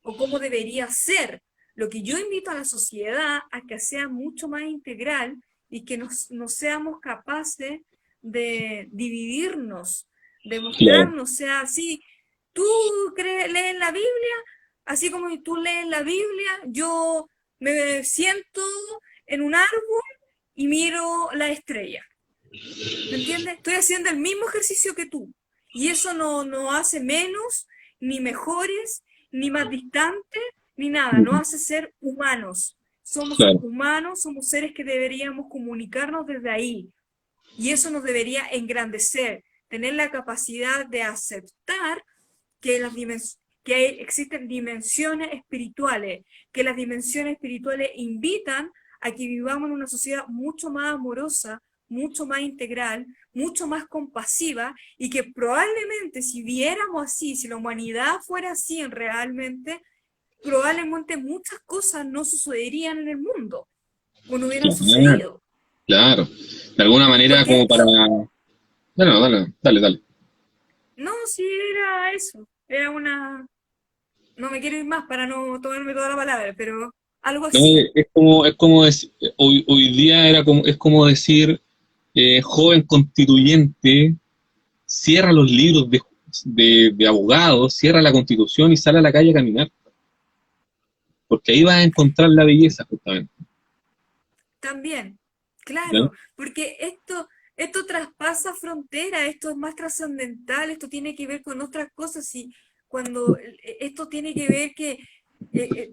Speaker 2: o cómo debería ser. Lo que yo invito a la sociedad a que sea mucho más integral y que no seamos capaces de dividirnos, de
Speaker 3: claro,
Speaker 2: mostrarnos, o sea, así, tú lees la Biblia, así como tú lees la Biblia, yo me siento en un árbol y miro la estrella. ¿Me entiendes? Estoy haciendo el mismo ejercicio que tú. Y eso no hace menos, ni mejores, ni más distantes, ni nada. Nos hace ser humanos. Somos
Speaker 3: claro,
Speaker 2: humanos, somos seres que deberíamos comunicarnos desde ahí. Y eso nos debería engrandecer, tener la capacidad de aceptar que, existen dimensiones espirituales, que las dimensiones espirituales invitan a que vivamos en una sociedad mucho más amorosa, mucho más integral, mucho más compasiva y que probablemente si viéramos así, si la humanidad fuera así realmente, probablemente muchas cosas no sucederían en el mundo o no hubieran
Speaker 3: claro,
Speaker 2: sucedido.
Speaker 3: claro. De alguna manera
Speaker 2: Porque
Speaker 3: como para...
Speaker 2: esto,
Speaker 3: Dale, no, dale, dale, dale.
Speaker 2: no, si era eso, era una, no me quiero ir más para no tomarme toda la palabra, pero algo
Speaker 3: No,
Speaker 2: así.
Speaker 3: es como hoy día es como decir, joven constituyente, cierra los libros de abogado, cierra la Constitución y sale a la calle a caminar, porque ahí vas a encontrar la belleza, justamente.
Speaker 2: También,
Speaker 3: ¿Ya?
Speaker 2: claro, porque esto traspasa fronteras, esto es más trascendental, esto tiene que ver con otras cosas y cuando esto tiene que ver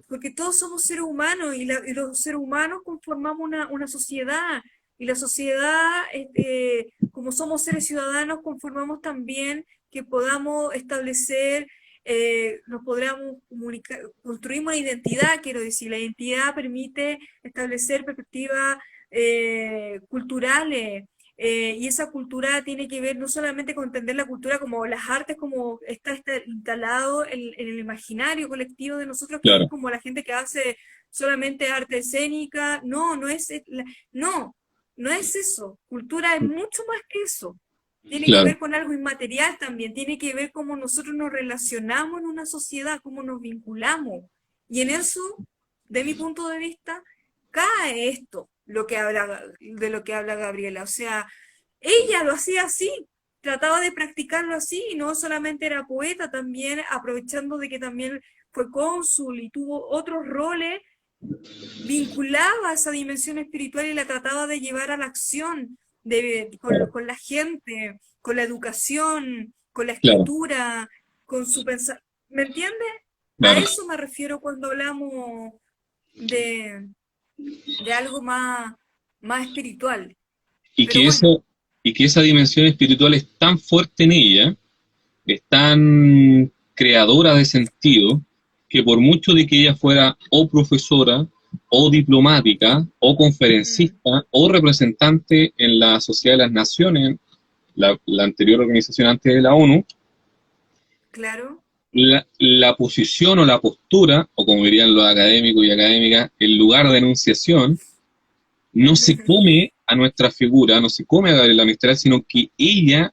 Speaker 2: porque todos somos seres humanos y los seres humanos conformamos una sociedad y la sociedad, como somos seres ciudadanos, conformamos también que podamos establecer, nos podamos comunicar, construimos una identidad, quiero decir, la identidad permite establecer perspectivas culturales, y esa cultura tiene que ver no solamente con entender la cultura como las artes, como está instalado en el imaginario colectivo de nosotros, que es
Speaker 3: Claro,
Speaker 2: como la gente que hace solamente arte escénica. No, no, no es eso. Cultura es mucho más que eso. Tiene que
Speaker 3: claro,
Speaker 2: ver con algo inmaterial también, tiene que ver cómo nosotros nos relacionamos en una sociedad, cómo nos vinculamos. Y en eso, de mi punto de vista, cae esto, de lo que habla Gabriela. O sea, ella lo hacía así, trataba de practicarlo así, y no solamente era poeta, también aprovechando de que también fue cónsul y tuvo otros roles, vinculaba esa dimensión espiritual y la trataba de llevar a la acción
Speaker 3: claro,
Speaker 2: con la gente, con la educación, con la
Speaker 3: claro,
Speaker 2: escritura, con su pensamiento. ¿Me entiendes? A
Speaker 3: claro.
Speaker 2: eso me refiero cuando hablamos de, de algo más espiritual.
Speaker 3: Y
Speaker 2: Pero
Speaker 3: que esa,
Speaker 2: bueno,
Speaker 3: y que esa dimensión espiritual es tan fuerte en ella, es tan creadora de sentido, que por mucho de que ella fuera o profesora, o diplomática, o
Speaker 2: mm,
Speaker 3: conferencista, o representante en la Sociedad de las Naciones, la anterior organización antes de la ONU,
Speaker 2: claro.
Speaker 3: la posición o la postura, o como dirían los académicos y académicas, el lugar de enunciación, no se come a nuestra figura, no se come a Gabriela Mistral, sino que ella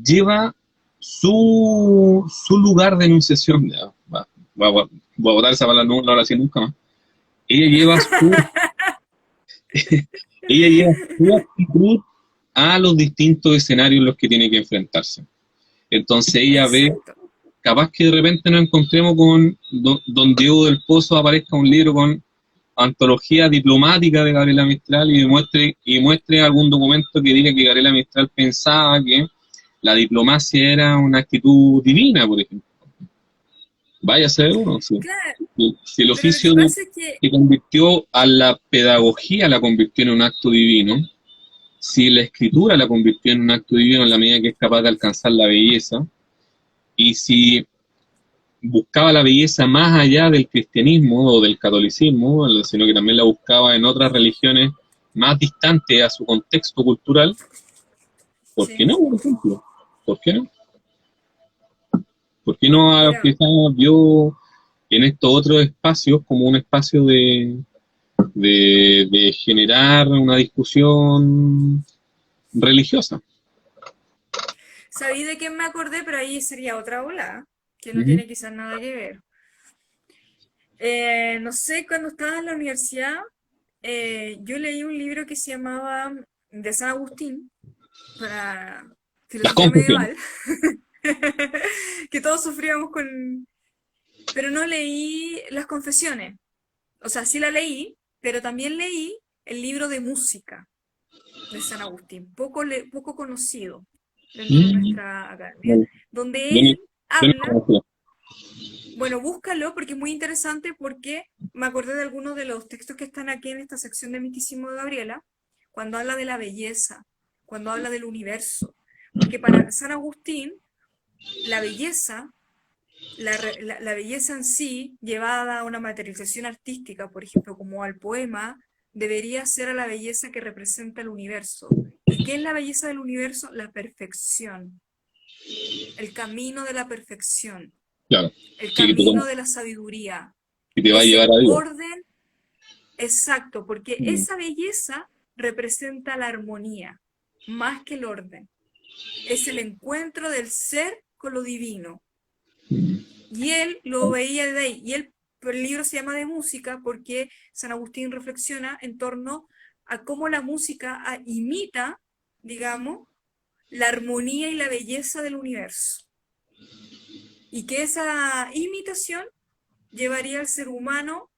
Speaker 3: lleva su lugar de enunciación. Ya, voy a botar esa palabra, no la voy a decir nunca más. Ella lleva su, ella lleva su actitud a los distintos escenarios en los que tiene que enfrentarse. Entonces ella ve,
Speaker 2: Exacto.
Speaker 3: capaz que de repente nos encontremos con don Diego del Pozo, aparezca un libro con antología diplomática de Gabriela Mistral y muestre algún documento que diga que Gabriela Mistral pensaba que la diplomacia era una actitud divina, por ejemplo. Vaya a ser uno, sí.
Speaker 2: Claro,
Speaker 3: Si el
Speaker 2: pero lo que
Speaker 3: oficio
Speaker 2: pasa es que,
Speaker 3: que convirtió a la pedagogía la convirtió en un acto divino, si la escritura la convirtió en un acto divino en la medida que es capaz de alcanzar la belleza, y si buscaba la belleza más allá del cristianismo o del catolicismo, sino que también la buscaba en otras religiones más distantes a su contexto cultural, ¿por qué
Speaker 2: sí,
Speaker 3: no, por ejemplo? ¿Por qué no? ¿Por qué no
Speaker 2: mira,
Speaker 3: quizás vio en estos otros espacios como un espacio de generar una discusión religiosa?
Speaker 2: sabí de quién me acordé, pero ahí sería otra ola, que no
Speaker 3: Ujú.
Speaker 2: tiene quizás nada que ver. No sé, cuando estaba en la universidad, yo leí un libro que se llamaba de San Agustín, para
Speaker 3: Las
Speaker 2: filosofía
Speaker 3: confesiones.
Speaker 2: medieval, que todos sufríamos con... Pero no leí las confesiones. O sea, sí la leí, pero también leí el libro de música de San Agustín, poco conocido dentro de
Speaker 3: Mm,
Speaker 2: nuestra academia,
Speaker 3: bueno,
Speaker 2: donde
Speaker 3: yo ni-
Speaker 2: él
Speaker 3: yo ni
Speaker 2: habla,
Speaker 3: conocía.
Speaker 2: bueno, búscalo porque es muy interesante, porque me acordé de algunos de los textos que están aquí en esta sección de Misticismo de Gabriela, cuando habla de la belleza, cuando habla del universo, porque para San Agustín la belleza, la belleza en sí, llevada a una materialización artística, por ejemplo, como al poema, debería ser a la belleza que representa el universo. ¿Y qué es la belleza del universo? La perfección, el camino de la perfección,
Speaker 3: Claro,
Speaker 2: el
Speaker 3: sí,
Speaker 2: camino de la sabiduría.
Speaker 3: que te va a
Speaker 2: Es
Speaker 3: llevar
Speaker 2: el
Speaker 3: a Dios.
Speaker 2: orden exacto, porque
Speaker 3: Mm,
Speaker 2: esa belleza representa la armonía, más que el orden. Es el encuentro del ser con lo divino.
Speaker 3: mm,
Speaker 2: Y él lo veía de ahí. El libro se llama de música porque San Agustín reflexiona en torno a cómo la música imita, digamos, la armonía y la belleza del universo. Y que esa imitación llevaría al ser humano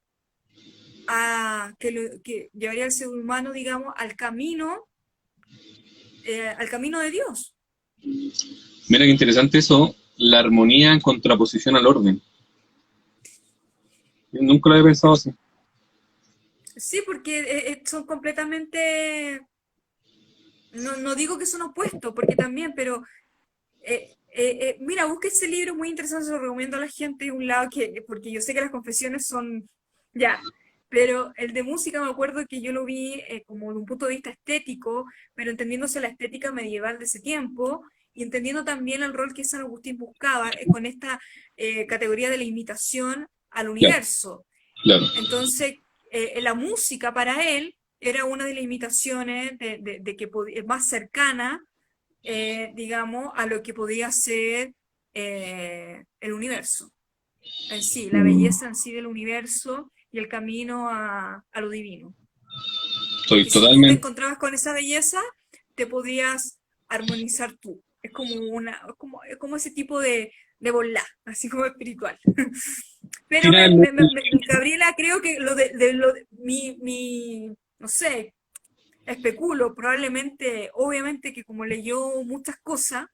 Speaker 2: que llevaría al ser humano, digamos, al camino de Dios.
Speaker 3: Mira qué interesante eso, la armonía en contraposición al orden. Yo nunca lo había pensado así.
Speaker 2: Sí, porque son completamente, no digo que son opuestos, porque también, pero mira, busca ese libro muy interesante, se lo recomiendo a la gente de un lado, porque yo sé que las confesiones son, ya, pero el de música me acuerdo que yo lo vi como de un punto de vista estético, pero entendiéndose la estética medieval de ese tiempo, y entendiendo también el rol que San Agustín buscaba con esta categoría de la imitación al
Speaker 3: Claro,
Speaker 2: universo.
Speaker 3: claro.
Speaker 2: Entonces, la música para él era una de las imitaciones más cercana, digamos, a lo que podía ser el universo en sí, la
Speaker 3: Mm,
Speaker 2: belleza en sí del universo y el camino a lo divino.
Speaker 3: Estoy
Speaker 2: Porque si tú te
Speaker 3: totalmente,
Speaker 2: encontrabas con esa belleza, te podías armonizar tú. Es como ese tipo de volá, así como espiritual. Pero
Speaker 3: finalmente,
Speaker 2: Gabriela, creo que no sé, especulo, probablemente, obviamente que como leyó muchas cosas,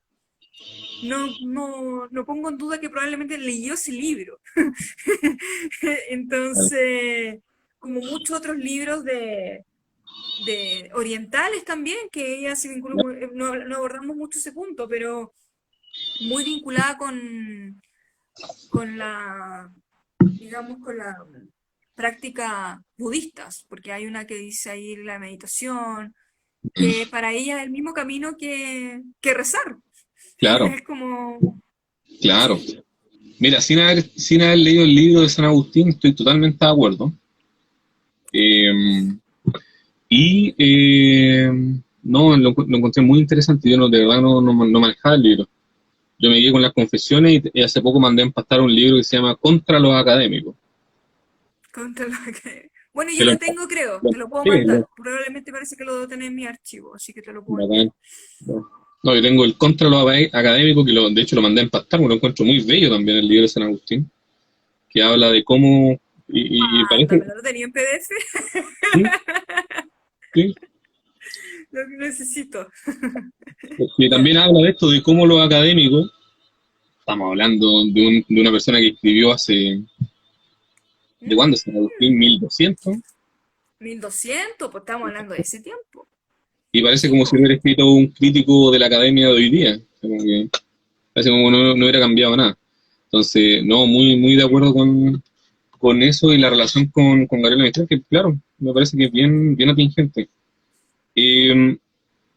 Speaker 2: no pongo en duda que probablemente leyó ese libro. Entonces, como muchos otros libros de orientales también, que ella se vinculó, no abordamos mucho ese punto, pero muy vinculada con la, digamos, con la práctica budistas, porque hay una que dice ahí la meditación, que para ella es el mismo camino que rezar.
Speaker 3: claro,
Speaker 2: Es como,
Speaker 3: claro.
Speaker 2: sí,
Speaker 3: Mira, sin haber leído el libro de San Agustín, estoy totalmente de acuerdo. Eh, y no, lo encontré muy interesante. Yo no, de verdad no manejaba el libro. Yo me quedé con las confesiones y hace poco mandé a empastar un libro que se llama Contra los académicos.
Speaker 2: contra lo que... Bueno,
Speaker 3: Que
Speaker 2: yo lo tengo, creo, te lo puedo
Speaker 3: sí,
Speaker 2: mandar. Probablemente parece que lo debo tener en mi archivo, así que te lo puedo enviar.
Speaker 3: bacán. No, yo tengo el Contra los académicos, que de hecho lo mandé a empastar, porque lo encuentro muy bello también el libro de San Agustín, que habla de cómo, y parece,
Speaker 2: Mándamelo, ¿lo tenía en PDF?
Speaker 3: sí, sí,
Speaker 2: Lo que necesito.
Speaker 3: que
Speaker 2: Ya.
Speaker 3: también habla de esto, de cómo los académicos, estamos hablando de una persona que escribió hace, ¿de cuándo? San Agustín, 1200,
Speaker 2: 1200, pues estamos hablando de ese tiempo.
Speaker 3: y parece
Speaker 2: Sí,
Speaker 3: como si
Speaker 2: pues.
Speaker 3: hubiera escrito un crítico de la academia de hoy día, como que parece como no hubiera cambiado nada. Entonces, no, muy de acuerdo con eso y la relación con Gabriela Mistral, que claro, me parece que es bien atingente. Eh,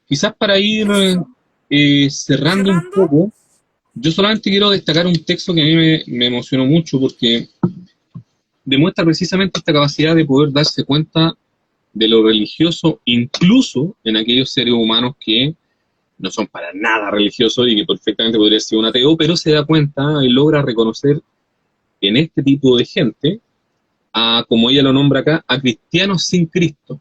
Speaker 3: Quizás para ir
Speaker 2: Eso.
Speaker 3: cerrando un
Speaker 2: Cerrando.
Speaker 3: poco, yo solamente quiero destacar un texto que a mí me emocionó mucho porque demuestra precisamente esta capacidad de poder darse cuenta de lo religioso, incluso en aquellos seres humanos que no son para nada religiosos y que perfectamente podría ser un ateo, pero se da cuenta y logra reconocer en este tipo de gente, a, como ella lo nombra acá, a cristianos sin Cristo.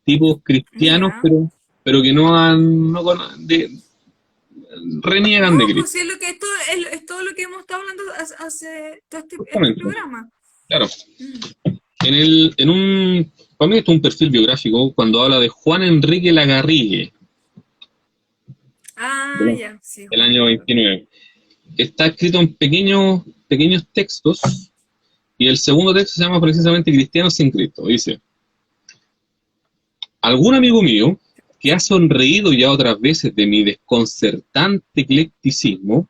Speaker 3: Tipos cristianos,
Speaker 2: Mira.
Speaker 3: pero que no han, no
Speaker 2: No,
Speaker 3: reniegan de
Speaker 2: pues
Speaker 3: Cristo.
Speaker 2: sí, es todo lo que hemos estado hablando hace todo este
Speaker 3: Justamente,
Speaker 2: programa.
Speaker 3: claro.
Speaker 2: Mm.
Speaker 3: Para mí esto es un perfil biográfico cuando habla de Juan Enrique Lagarrigue,
Speaker 2: Ah,
Speaker 3: del,
Speaker 2: ya, sí,
Speaker 3: del
Speaker 2: Juan
Speaker 3: año
Speaker 2: Enrique.
Speaker 3: 29. Está escrito en pequeños textos y el segundo texto se llama precisamente Cristianos sin Cristo. Dice, algún amigo mío que ha sonreído ya otras veces de mi desconcertante eclecticismo,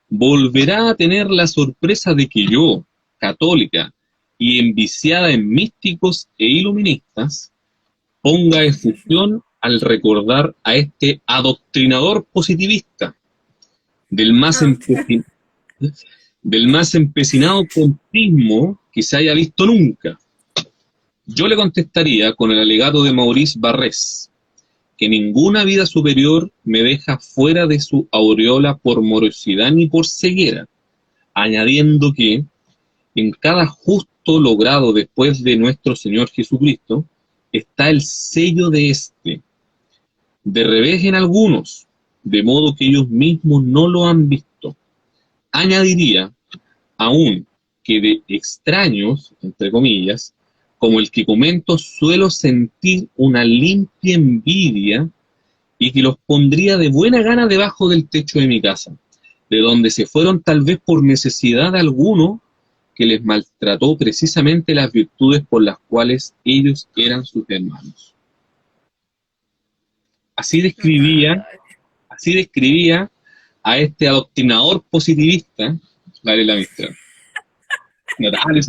Speaker 3: volverá a tener la sorpresa de que yo, católica y enviciada en místicos e iluministas, ponga efusión al recordar a este adoctrinador positivista del más,
Speaker 2: Ah,
Speaker 3: del más empecinado pontismo que se haya visto nunca. Yo le contestaría con el alegato de Maurice Barrés, que ninguna vida superior me deja fuera de su aureola por morosidad ni por ceguera, añadiendo que en cada justo logrado después de nuestro Señor Jesucristo está el sello de éste, de revés en algunos, de modo que ellos mismos no lo han visto. Añadiría aún que de extraños, entre comillas, como el que comento, suelo sentir una limpia envidia y que los pondría de buena gana debajo del techo de mi casa, de donde se fueron tal vez por necesidad de alguno que les maltrató precisamente las virtudes por las cuales ellos eran sus hermanos. Así describía,
Speaker 2: Notable,
Speaker 3: así describía a este adoctrinador positivista, Gabriela Mistral. Notable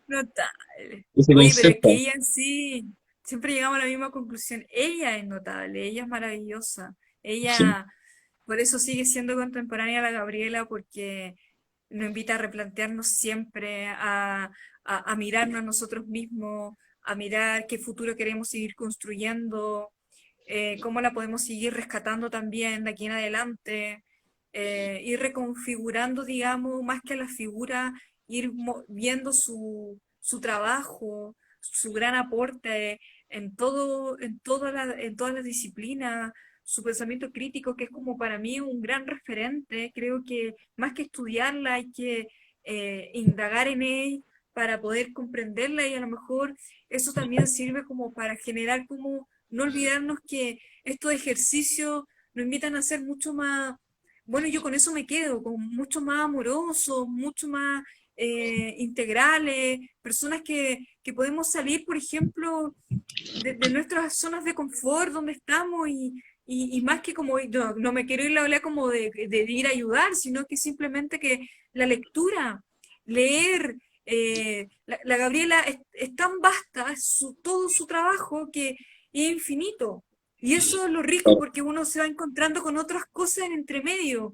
Speaker 2: notable.
Speaker 3: ese
Speaker 2: Oye, pero es que
Speaker 3: concepto.
Speaker 2: ella en sí, siempre llegamos a la misma conclusión. Ella es notable, ella es maravillosa.
Speaker 3: Sí,
Speaker 2: Ella, por eso sigue siendo contemporánea a la Gabriela, porque nos invita a replantearnos siempre, a mirarnos a nosotros mismos, a mirar qué futuro queremos seguir construyendo, cómo la podemos seguir rescatando también de aquí en adelante, ir reconfigurando, digamos, más que la figura, ir viendo su trabajo, su gran aporte en todas las disciplinas, su pensamiento crítico, que es como para mí un gran referente. Creo que más que estudiarla hay que indagar en él para poder comprenderla, y a lo mejor eso también sirve como para generar como no olvidarnos que estos ejercicios nos invitan a ser mucho más, bueno, yo con eso me quedo, con mucho más amorosos, mucho más integrales, personas que podemos salir, por ejemplo, de nuestras zonas de confort donde estamos, y más que como, no me quiero ir a hablar como de ir a ayudar, sino que simplemente que la lectura, leer, la Gabriela es tan vasta, todo su trabajo, que es infinito. Y eso es lo rico,
Speaker 3: claro,
Speaker 2: porque uno se va encontrando con otras cosas en entre medio.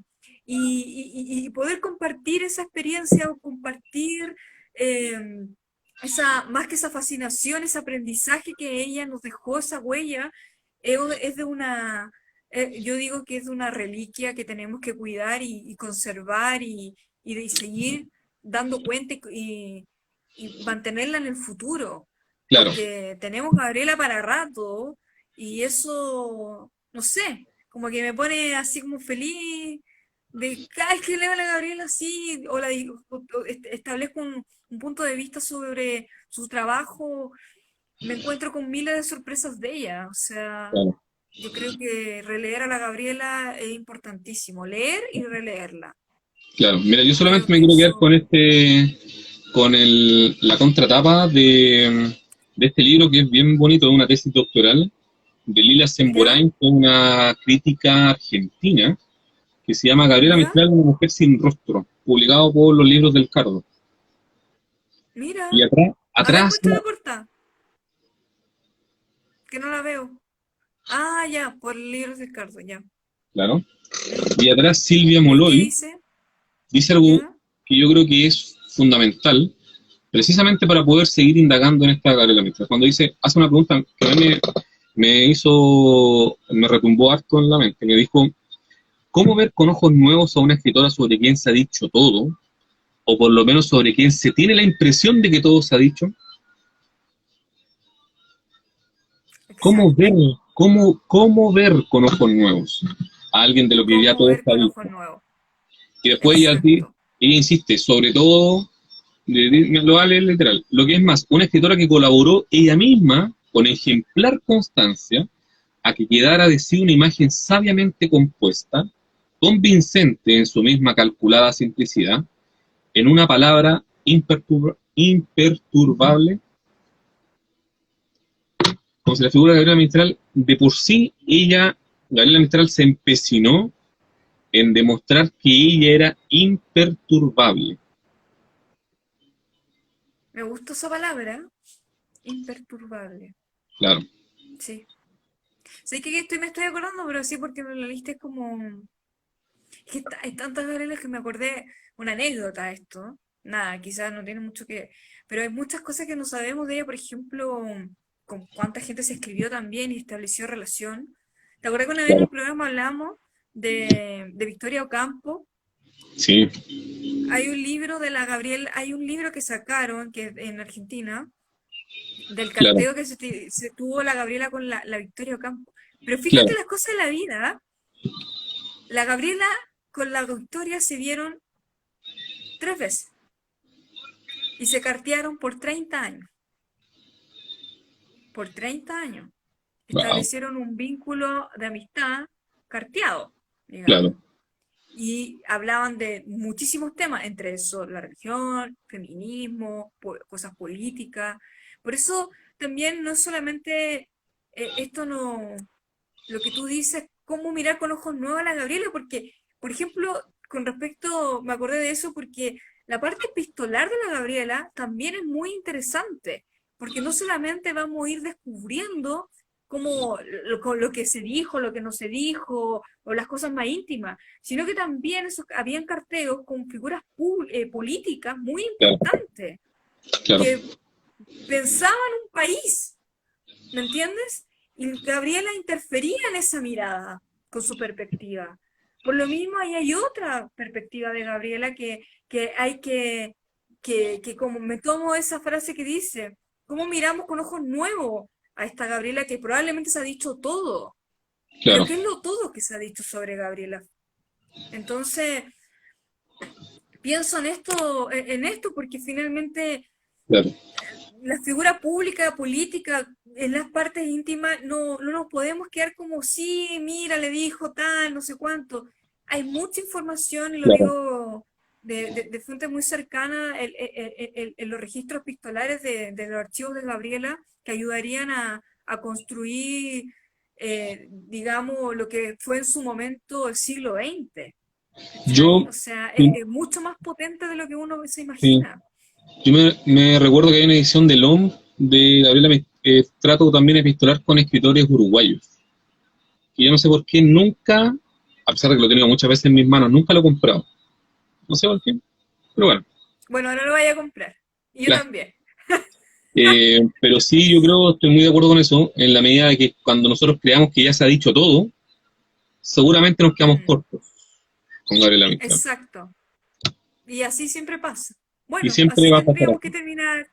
Speaker 2: Y poder compartir esa experiencia, o compartir más que esa fascinación, ese aprendizaje que ella nos dejó, esa huella, es de una, yo digo que es de una reliquia que tenemos que cuidar y conservar, y de seguir dando cuenta, y mantenerla en el futuro,
Speaker 3: claro,
Speaker 2: porque tenemos Gabriela para rato, y eso, no sé, como que me pone así como feliz de cada vez que leo a la Gabriela así, establezco un punto de vista sobre su trabajo, me encuentro con miles de sorpresas de ella. O sea,
Speaker 3: claro,
Speaker 2: yo creo que releer a la Gabriela es importantísimo, leer y releerla.
Speaker 3: claro. Mira, yo solamente
Speaker 2: Creo
Speaker 3: me
Speaker 2: que
Speaker 3: quiero quedar
Speaker 2: eso,
Speaker 3: con la contratapa de este libro que es bien bonito, de una tesis doctoral de Lila
Speaker 2: ¿ya?
Speaker 3: Semborain, que es una crítica argentina, que se llama Gabriela
Speaker 2: ¿Ya?
Speaker 3: Mistral, una mujer sin rostro, publicado por los libros del Cardo.
Speaker 2: Mira,
Speaker 3: Y
Speaker 2: a ver,
Speaker 3: atrás,
Speaker 2: muestra la portada, que no la veo. Ah, ya, por libros de Cardo, ya.
Speaker 3: claro,
Speaker 2: ¿Mm?
Speaker 3: y atrás Silvia
Speaker 2: ¿Y qué
Speaker 3: Molloy
Speaker 2: dice?
Speaker 3: dice algo
Speaker 2: ¿Ya?
Speaker 3: que yo creo que es fundamental, precisamente para poder seguir indagando en esta Gabriela Mistral. Cuando hace una pregunta que a mí me retumbó harto en la mente, me dijo, ¿cómo ver con ojos nuevos a una escritora sobre quien se ha dicho todo, o por lo menos sobre quien se tiene la impresión de que todo se ha dicho? ¿Cómo ver,
Speaker 2: Exacto.
Speaker 3: cómo ver con ojos nuevos a alguien de lo que ya
Speaker 2: ¿Cómo
Speaker 3: todo
Speaker 2: ver
Speaker 3: está
Speaker 2: con ojos
Speaker 3: dicho?
Speaker 2: nuevos?
Speaker 3: Y después
Speaker 2: Exacto.
Speaker 3: ella insiste, sobre todo, lo va a leer literal, lo que es más, una escritora que colaboró ella misma con ejemplar constancia a que quedara de sí una imagen sabiamente compuesta, convincente en su misma calculada simplicidad, en una palabra imperturbable, como si la figura de Gabriela Mistral, de por sí, Gabriela Mistral se empecinó en demostrar que ella era imperturbable.
Speaker 2: Me gustó esa palabra, imperturbable.
Speaker 3: Claro,
Speaker 2: Sí. Sé que me estoy acordando, pero sí, porque me lo leíste como... Es que hay tantas Gabrelas que me acordé, una anécdota esto. Nada, quizás no tiene mucho que... Pero hay muchas cosas que no sabemos de ella, por ejemplo, con cuánta gente se escribió también y estableció relación. ¿Te acuerdas que una vez en
Speaker 3: claro,
Speaker 2: el programa hablamos de Victoria Ocampo?
Speaker 3: sí,
Speaker 2: Hay un libro de la Gabriel, hay un libro que sacaron que en Argentina, del
Speaker 3: claro,
Speaker 2: carteo que se tuvo la Gabriela con la Victoria Ocampo. Pero fíjate
Speaker 3: claro,
Speaker 2: las cosas de la vida. La Gabriela con la Victoria se vieron 3 veces y se cartearon por 30 años. Por 30 años.
Speaker 3: wow,
Speaker 2: Establecieron un vínculo de amistad carteado, digamos.
Speaker 3: claro,
Speaker 2: Y hablaban de muchísimos temas, entre eso la religión, feminismo, cosas políticas. Por eso también no es solamente esto no, lo que tú dices, cómo mirar con ojos nuevos a la Gabriela, porque, por ejemplo, con respecto, me acordé de eso porque la parte epistolar de la Gabriela también es muy interesante, porque no solamente vamos a ir descubriendo cómo con lo que se dijo, lo que no se dijo, o las cosas más íntimas, sino que también habían carteos con figuras políticas muy
Speaker 3: claro,
Speaker 2: importantes,
Speaker 3: claro,
Speaker 2: que pensaban un país, ¿me entiendes? Y Gabriela interfería en esa mirada con su perspectiva. Por lo mismo, ahí hay otra perspectiva de Gabriela que hay que como me tomo esa frase que dice, ¿cómo miramos con ojos nuevos a esta Gabriela que probablemente se ha dicho todo? Pero
Speaker 3: claro,
Speaker 2: ¿qué es lo todo que se ha dicho sobre Gabriela? Entonces, pienso en esto porque finalmente
Speaker 3: claro,
Speaker 2: la figura pública, política, en las partes íntimas, no nos podemos quedar como, sí, mira, le dijo tal, no sé cuánto. Hay mucha información, y lo
Speaker 3: claro,
Speaker 2: digo de fuente muy cercana, en los registros epistolares de los archivos de Gabriela, que ayudarían a construir, digamos, lo que fue en su momento el siglo XX. ¿Cachai?
Speaker 3: yo,
Speaker 2: O sea,
Speaker 3: sí,
Speaker 2: es mucho más potente de lo que uno se
Speaker 3: sí.
Speaker 2: imagina.
Speaker 3: Yo me recuerdo que hay una edición de LOM de Gabriela, trato también epistolar con escritores uruguayos. Y yo no sé por qué nunca, a pesar de que lo he tenido muchas veces en mis manos, nunca lo he comprado. No sé por qué, pero bueno,
Speaker 2: Bueno, ahora lo vaya a comprar. Y yo
Speaker 3: claro.
Speaker 2: también.
Speaker 3: Pero sí, yo creo, estoy muy de acuerdo con eso, en la medida de que cuando nosotros creamos que ya se ha dicho todo, seguramente nos quedamos
Speaker 2: Mm,
Speaker 3: cortos con Gabriela Mistral.
Speaker 2: exacto. Y así siempre pasa.
Speaker 3: Y
Speaker 2: Bueno,
Speaker 3: siempre
Speaker 2: así
Speaker 3: va a pasar
Speaker 2: tendríamos que
Speaker 3: así.
Speaker 2: terminar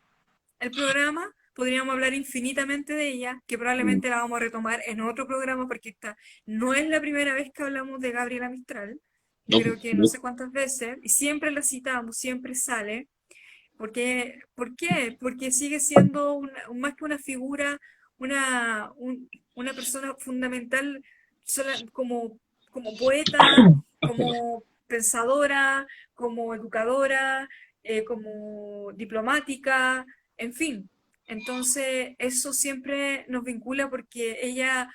Speaker 2: el programa. Podríamos hablar infinitamente de ella, que
Speaker 3: Mm,
Speaker 2: probablemente la vamos a retomar en otro programa, porque esta no es la primera vez que hablamos de Gabriela Mistral. Yo
Speaker 3: no,
Speaker 2: creo que no sé cuántas veces, y siempre la citamos, siempre sale. ¿Por qué? Porque sigue siendo más que una figura, una persona fundamental como poeta, como pensadora, como educadora, como diplomática, en fin. Entonces, eso siempre nos vincula porque ella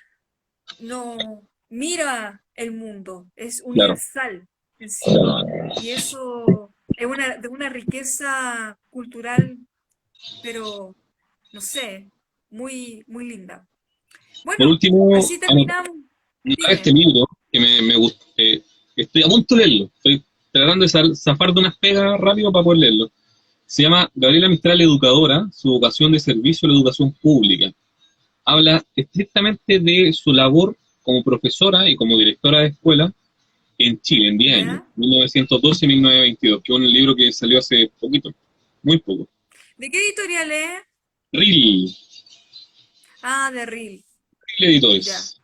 Speaker 2: no mira el mundo, es
Speaker 3: claro.
Speaker 2: universal en sí. Y eso es de una riqueza cultural, pero no sé, muy linda.
Speaker 3: Por
Speaker 2: Bueno,
Speaker 3: último,
Speaker 2: así terminamos.
Speaker 3: este
Speaker 2: Dime.
Speaker 3: libro, que me gusta, estoy a punto de leerlo, estoy tratando de zafar de unas pegas rápido para poder leerlo. Se llama Gabriela Mistral Educadora, su vocación de servicio a la educación pública. Habla estrictamente de su labor como profesora y como directora de escuela en Chile, en 10 años,
Speaker 2: ¿Ya?
Speaker 3: 1912-1922, que es un libro que salió hace poquito, muy poco.
Speaker 2: ¿De qué editorial es?
Speaker 3: Ril,
Speaker 2: Ah, de Reel.
Speaker 3: Ril
Speaker 2: Ya,
Speaker 3: Editores.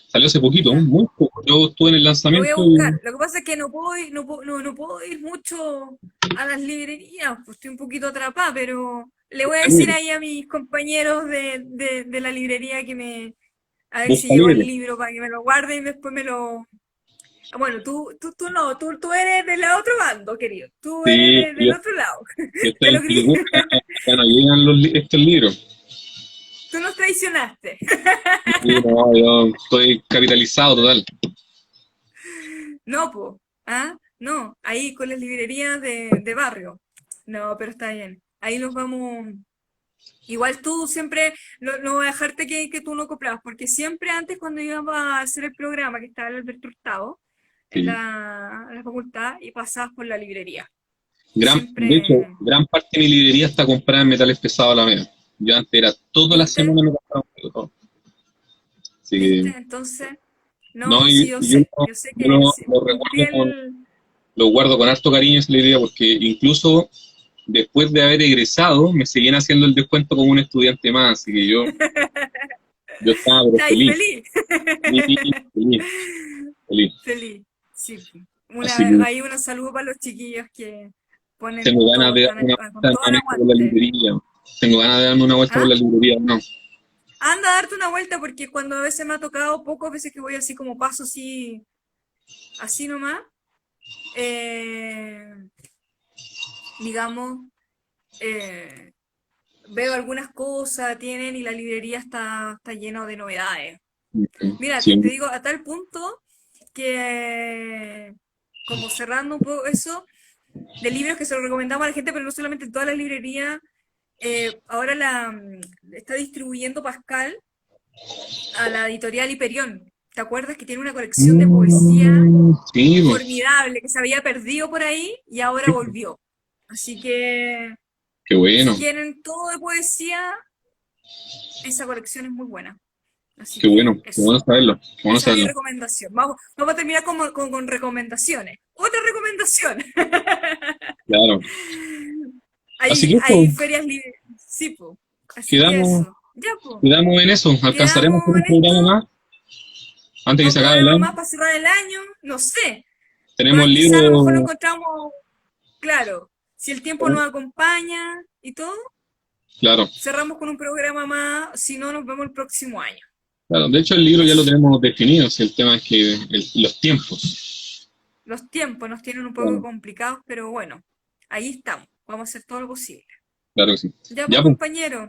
Speaker 3: Salió hace poquito,
Speaker 2: ya.
Speaker 3: muy poco. Yo estuve en el
Speaker 2: Lo voy a
Speaker 3: lanzamiento
Speaker 2: buscar.
Speaker 3: y...
Speaker 2: Lo que pasa es que no puedo ir mucho a las librerías, pues estoy un poquito atrapada, pero le voy a
Speaker 3: Busca
Speaker 2: decir
Speaker 3: libre,
Speaker 2: ahí a mis compañeros de la librería a ver si
Speaker 3: busca
Speaker 2: llegó el
Speaker 3: libre.
Speaker 2: libro para que me lo guarde y después me lo... Ah, bueno, tú no, tú eres del otro bando, querido. Tú eres
Speaker 3: Sí,
Speaker 2: del otro lado.
Speaker 3: yo
Speaker 2: Te
Speaker 3: estoy
Speaker 2: lo
Speaker 3: en
Speaker 2: quería-
Speaker 3: Quilicura, ya no llegan estos libros.
Speaker 2: Tú nos traicionaste.
Speaker 3: Y no, yo estoy capitalizado total.
Speaker 2: No, po. ¿Ah? No, ahí con las librerías de barrio. No, pero está bien. Ahí nos vamos. Igual tú siempre, no voy a dejarte que tú no comprabas, porque siempre antes cuando íbamos a hacer el programa, que estaba el Alberto Hurtado,
Speaker 3: Sí.
Speaker 2: en la facultad, y pasabas por la librería. Y
Speaker 3: De hecho,
Speaker 2: siempre,
Speaker 3: gran parte de mi librería está comprada en metales pesados a la media. Yo antes era toda la
Speaker 2: ¿viste?
Speaker 3: semana me compraba un poco todo. Así
Speaker 2: ¿Viste?
Speaker 3: que,
Speaker 2: Entonces,
Speaker 3: no,
Speaker 2: no, sí, yo sé
Speaker 3: yo
Speaker 2: que
Speaker 3: lo
Speaker 2: cumplí
Speaker 3: recuerdo
Speaker 2: el...
Speaker 3: lo guardo con harto cariño esa librería porque incluso después de haber egresado me seguían haciendo el descuento como un estudiante más, así que yo Yo estaba pero
Speaker 2: Está ahí
Speaker 3: feliz,
Speaker 2: feliz.
Speaker 3: feliz, feliz, feliz.
Speaker 2: Feliz, sí.
Speaker 3: Así que
Speaker 2: Ahí un saludo para los chiquillos que ponen
Speaker 3: tengo ganas
Speaker 2: todo,
Speaker 3: de
Speaker 2: están
Speaker 3: darme una
Speaker 2: con
Speaker 3: vuelta
Speaker 2: todo el
Speaker 3: nuevamente por la
Speaker 2: aguante.
Speaker 3: librería. Tengo ganas de darme una vuelta por
Speaker 2: ¿Ah?
Speaker 3: la librería, no.
Speaker 2: Anda a darte una vuelta porque cuando a veces me ha tocado, pocas veces que voy así como paso así nomás, eh, digamos, eh, veo algunas cosas, tienen y la librería está llena de novedades. Mira,
Speaker 3: Sí,
Speaker 2: te digo a tal punto que, como cerrando un poco eso, de libros que se los recomendamos a la gente, pero no solamente en todas las librerías, ahora está distribuyendo Pascal a la editorial Hiperión. ¿Te acuerdas que tiene una colección de poesía
Speaker 3: sí, pues,
Speaker 2: formidable que se había perdido por ahí y ahora volvió? Así que
Speaker 3: qué bueno,
Speaker 2: si quieren todo de poesía, esa colección es muy buena. Así
Speaker 3: qué bueno,
Speaker 2: que
Speaker 3: qué bueno
Speaker 2: eso.
Speaker 3: saberlo, qué bueno
Speaker 2: Esa es mi
Speaker 3: saberlo.
Speaker 2: recomendación. Vamos a terminar con recomendaciones. Otra recomendación.
Speaker 3: Claro. Así
Speaker 2: Hay,
Speaker 3: que
Speaker 2: hay
Speaker 3: eso,
Speaker 2: ferias libres. Sí, po. Así que
Speaker 3: quedamos,
Speaker 2: eso. Ya, po.
Speaker 3: quedamos en eso. ¿Alcanzaremos a hacer
Speaker 2: Quedamos
Speaker 3: un
Speaker 2: en esto.
Speaker 3: programa más antes que
Speaker 2: Un
Speaker 3: se acabe el
Speaker 2: programa
Speaker 3: año?
Speaker 2: más para cerrar el año. No sé.
Speaker 3: Tenemos el
Speaker 2: Quizá a lo mejor lo
Speaker 3: libro,
Speaker 2: encontramos, claro, si el tiempo nos acompaña y todo,
Speaker 3: claro,
Speaker 2: cerramos con un programa más. Si no, nos vemos el próximo año.
Speaker 3: claro. De hecho, el libro ya lo
Speaker 2: Eso.
Speaker 3: tenemos definido, si el tema es que los tiempos.
Speaker 2: Los tiempos nos tienen un poco
Speaker 3: Claro,
Speaker 2: complicados, pero bueno, ahí estamos. Vamos a hacer todo lo posible.
Speaker 3: claro que sí.
Speaker 2: Ya, pues,
Speaker 3: Ya, pues,
Speaker 2: compañero,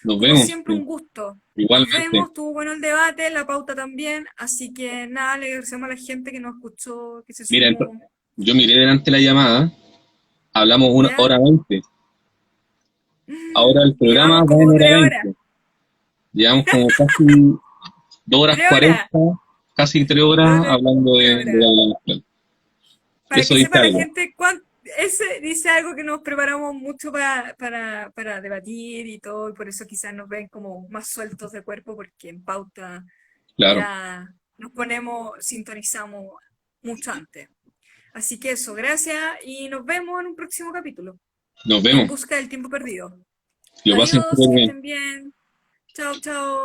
Speaker 3: nos
Speaker 2: como
Speaker 3: vemos.
Speaker 2: siempre, un gusto. Nos
Speaker 3: Igualmente.
Speaker 2: vemos, estuvo bueno el debate, la pauta también, así que nada, le agradecemos a la gente que nos escuchó, que se
Speaker 3: Mira,
Speaker 2: sumó.
Speaker 3: yo miré delante la llamada, hablamos una
Speaker 2: ¿Ya?
Speaker 3: hora 20. Ahora el programa
Speaker 2: Llevamos
Speaker 3: va en
Speaker 2: como
Speaker 3: hora
Speaker 2: 3 horas.
Speaker 3: 20. Llevamos como casi 2 horas 40,
Speaker 2: 3 horas.
Speaker 3: casi 3 horas hablando
Speaker 2: Tres
Speaker 3: de
Speaker 2: horas.
Speaker 3: la.
Speaker 2: Para
Speaker 3: Eso
Speaker 2: que
Speaker 3: dice
Speaker 2: sepa la
Speaker 3: algo.
Speaker 2: gente, ese dice algo que nos preparamos mucho para debatir y todo, y por eso quizás nos ven como más sueltos de cuerpo, porque en pauta
Speaker 3: Claro.
Speaker 2: ya sintonizamos mucho antes. Así que eso, gracias y nos vemos en un próximo capítulo,
Speaker 3: Nos
Speaker 2: en
Speaker 3: vemos.
Speaker 2: busca del tiempo perdido.
Speaker 3: Lo pasen
Speaker 2: Adiós,
Speaker 3: súper
Speaker 2: que
Speaker 3: bien.
Speaker 2: estén bien. Chao, chao.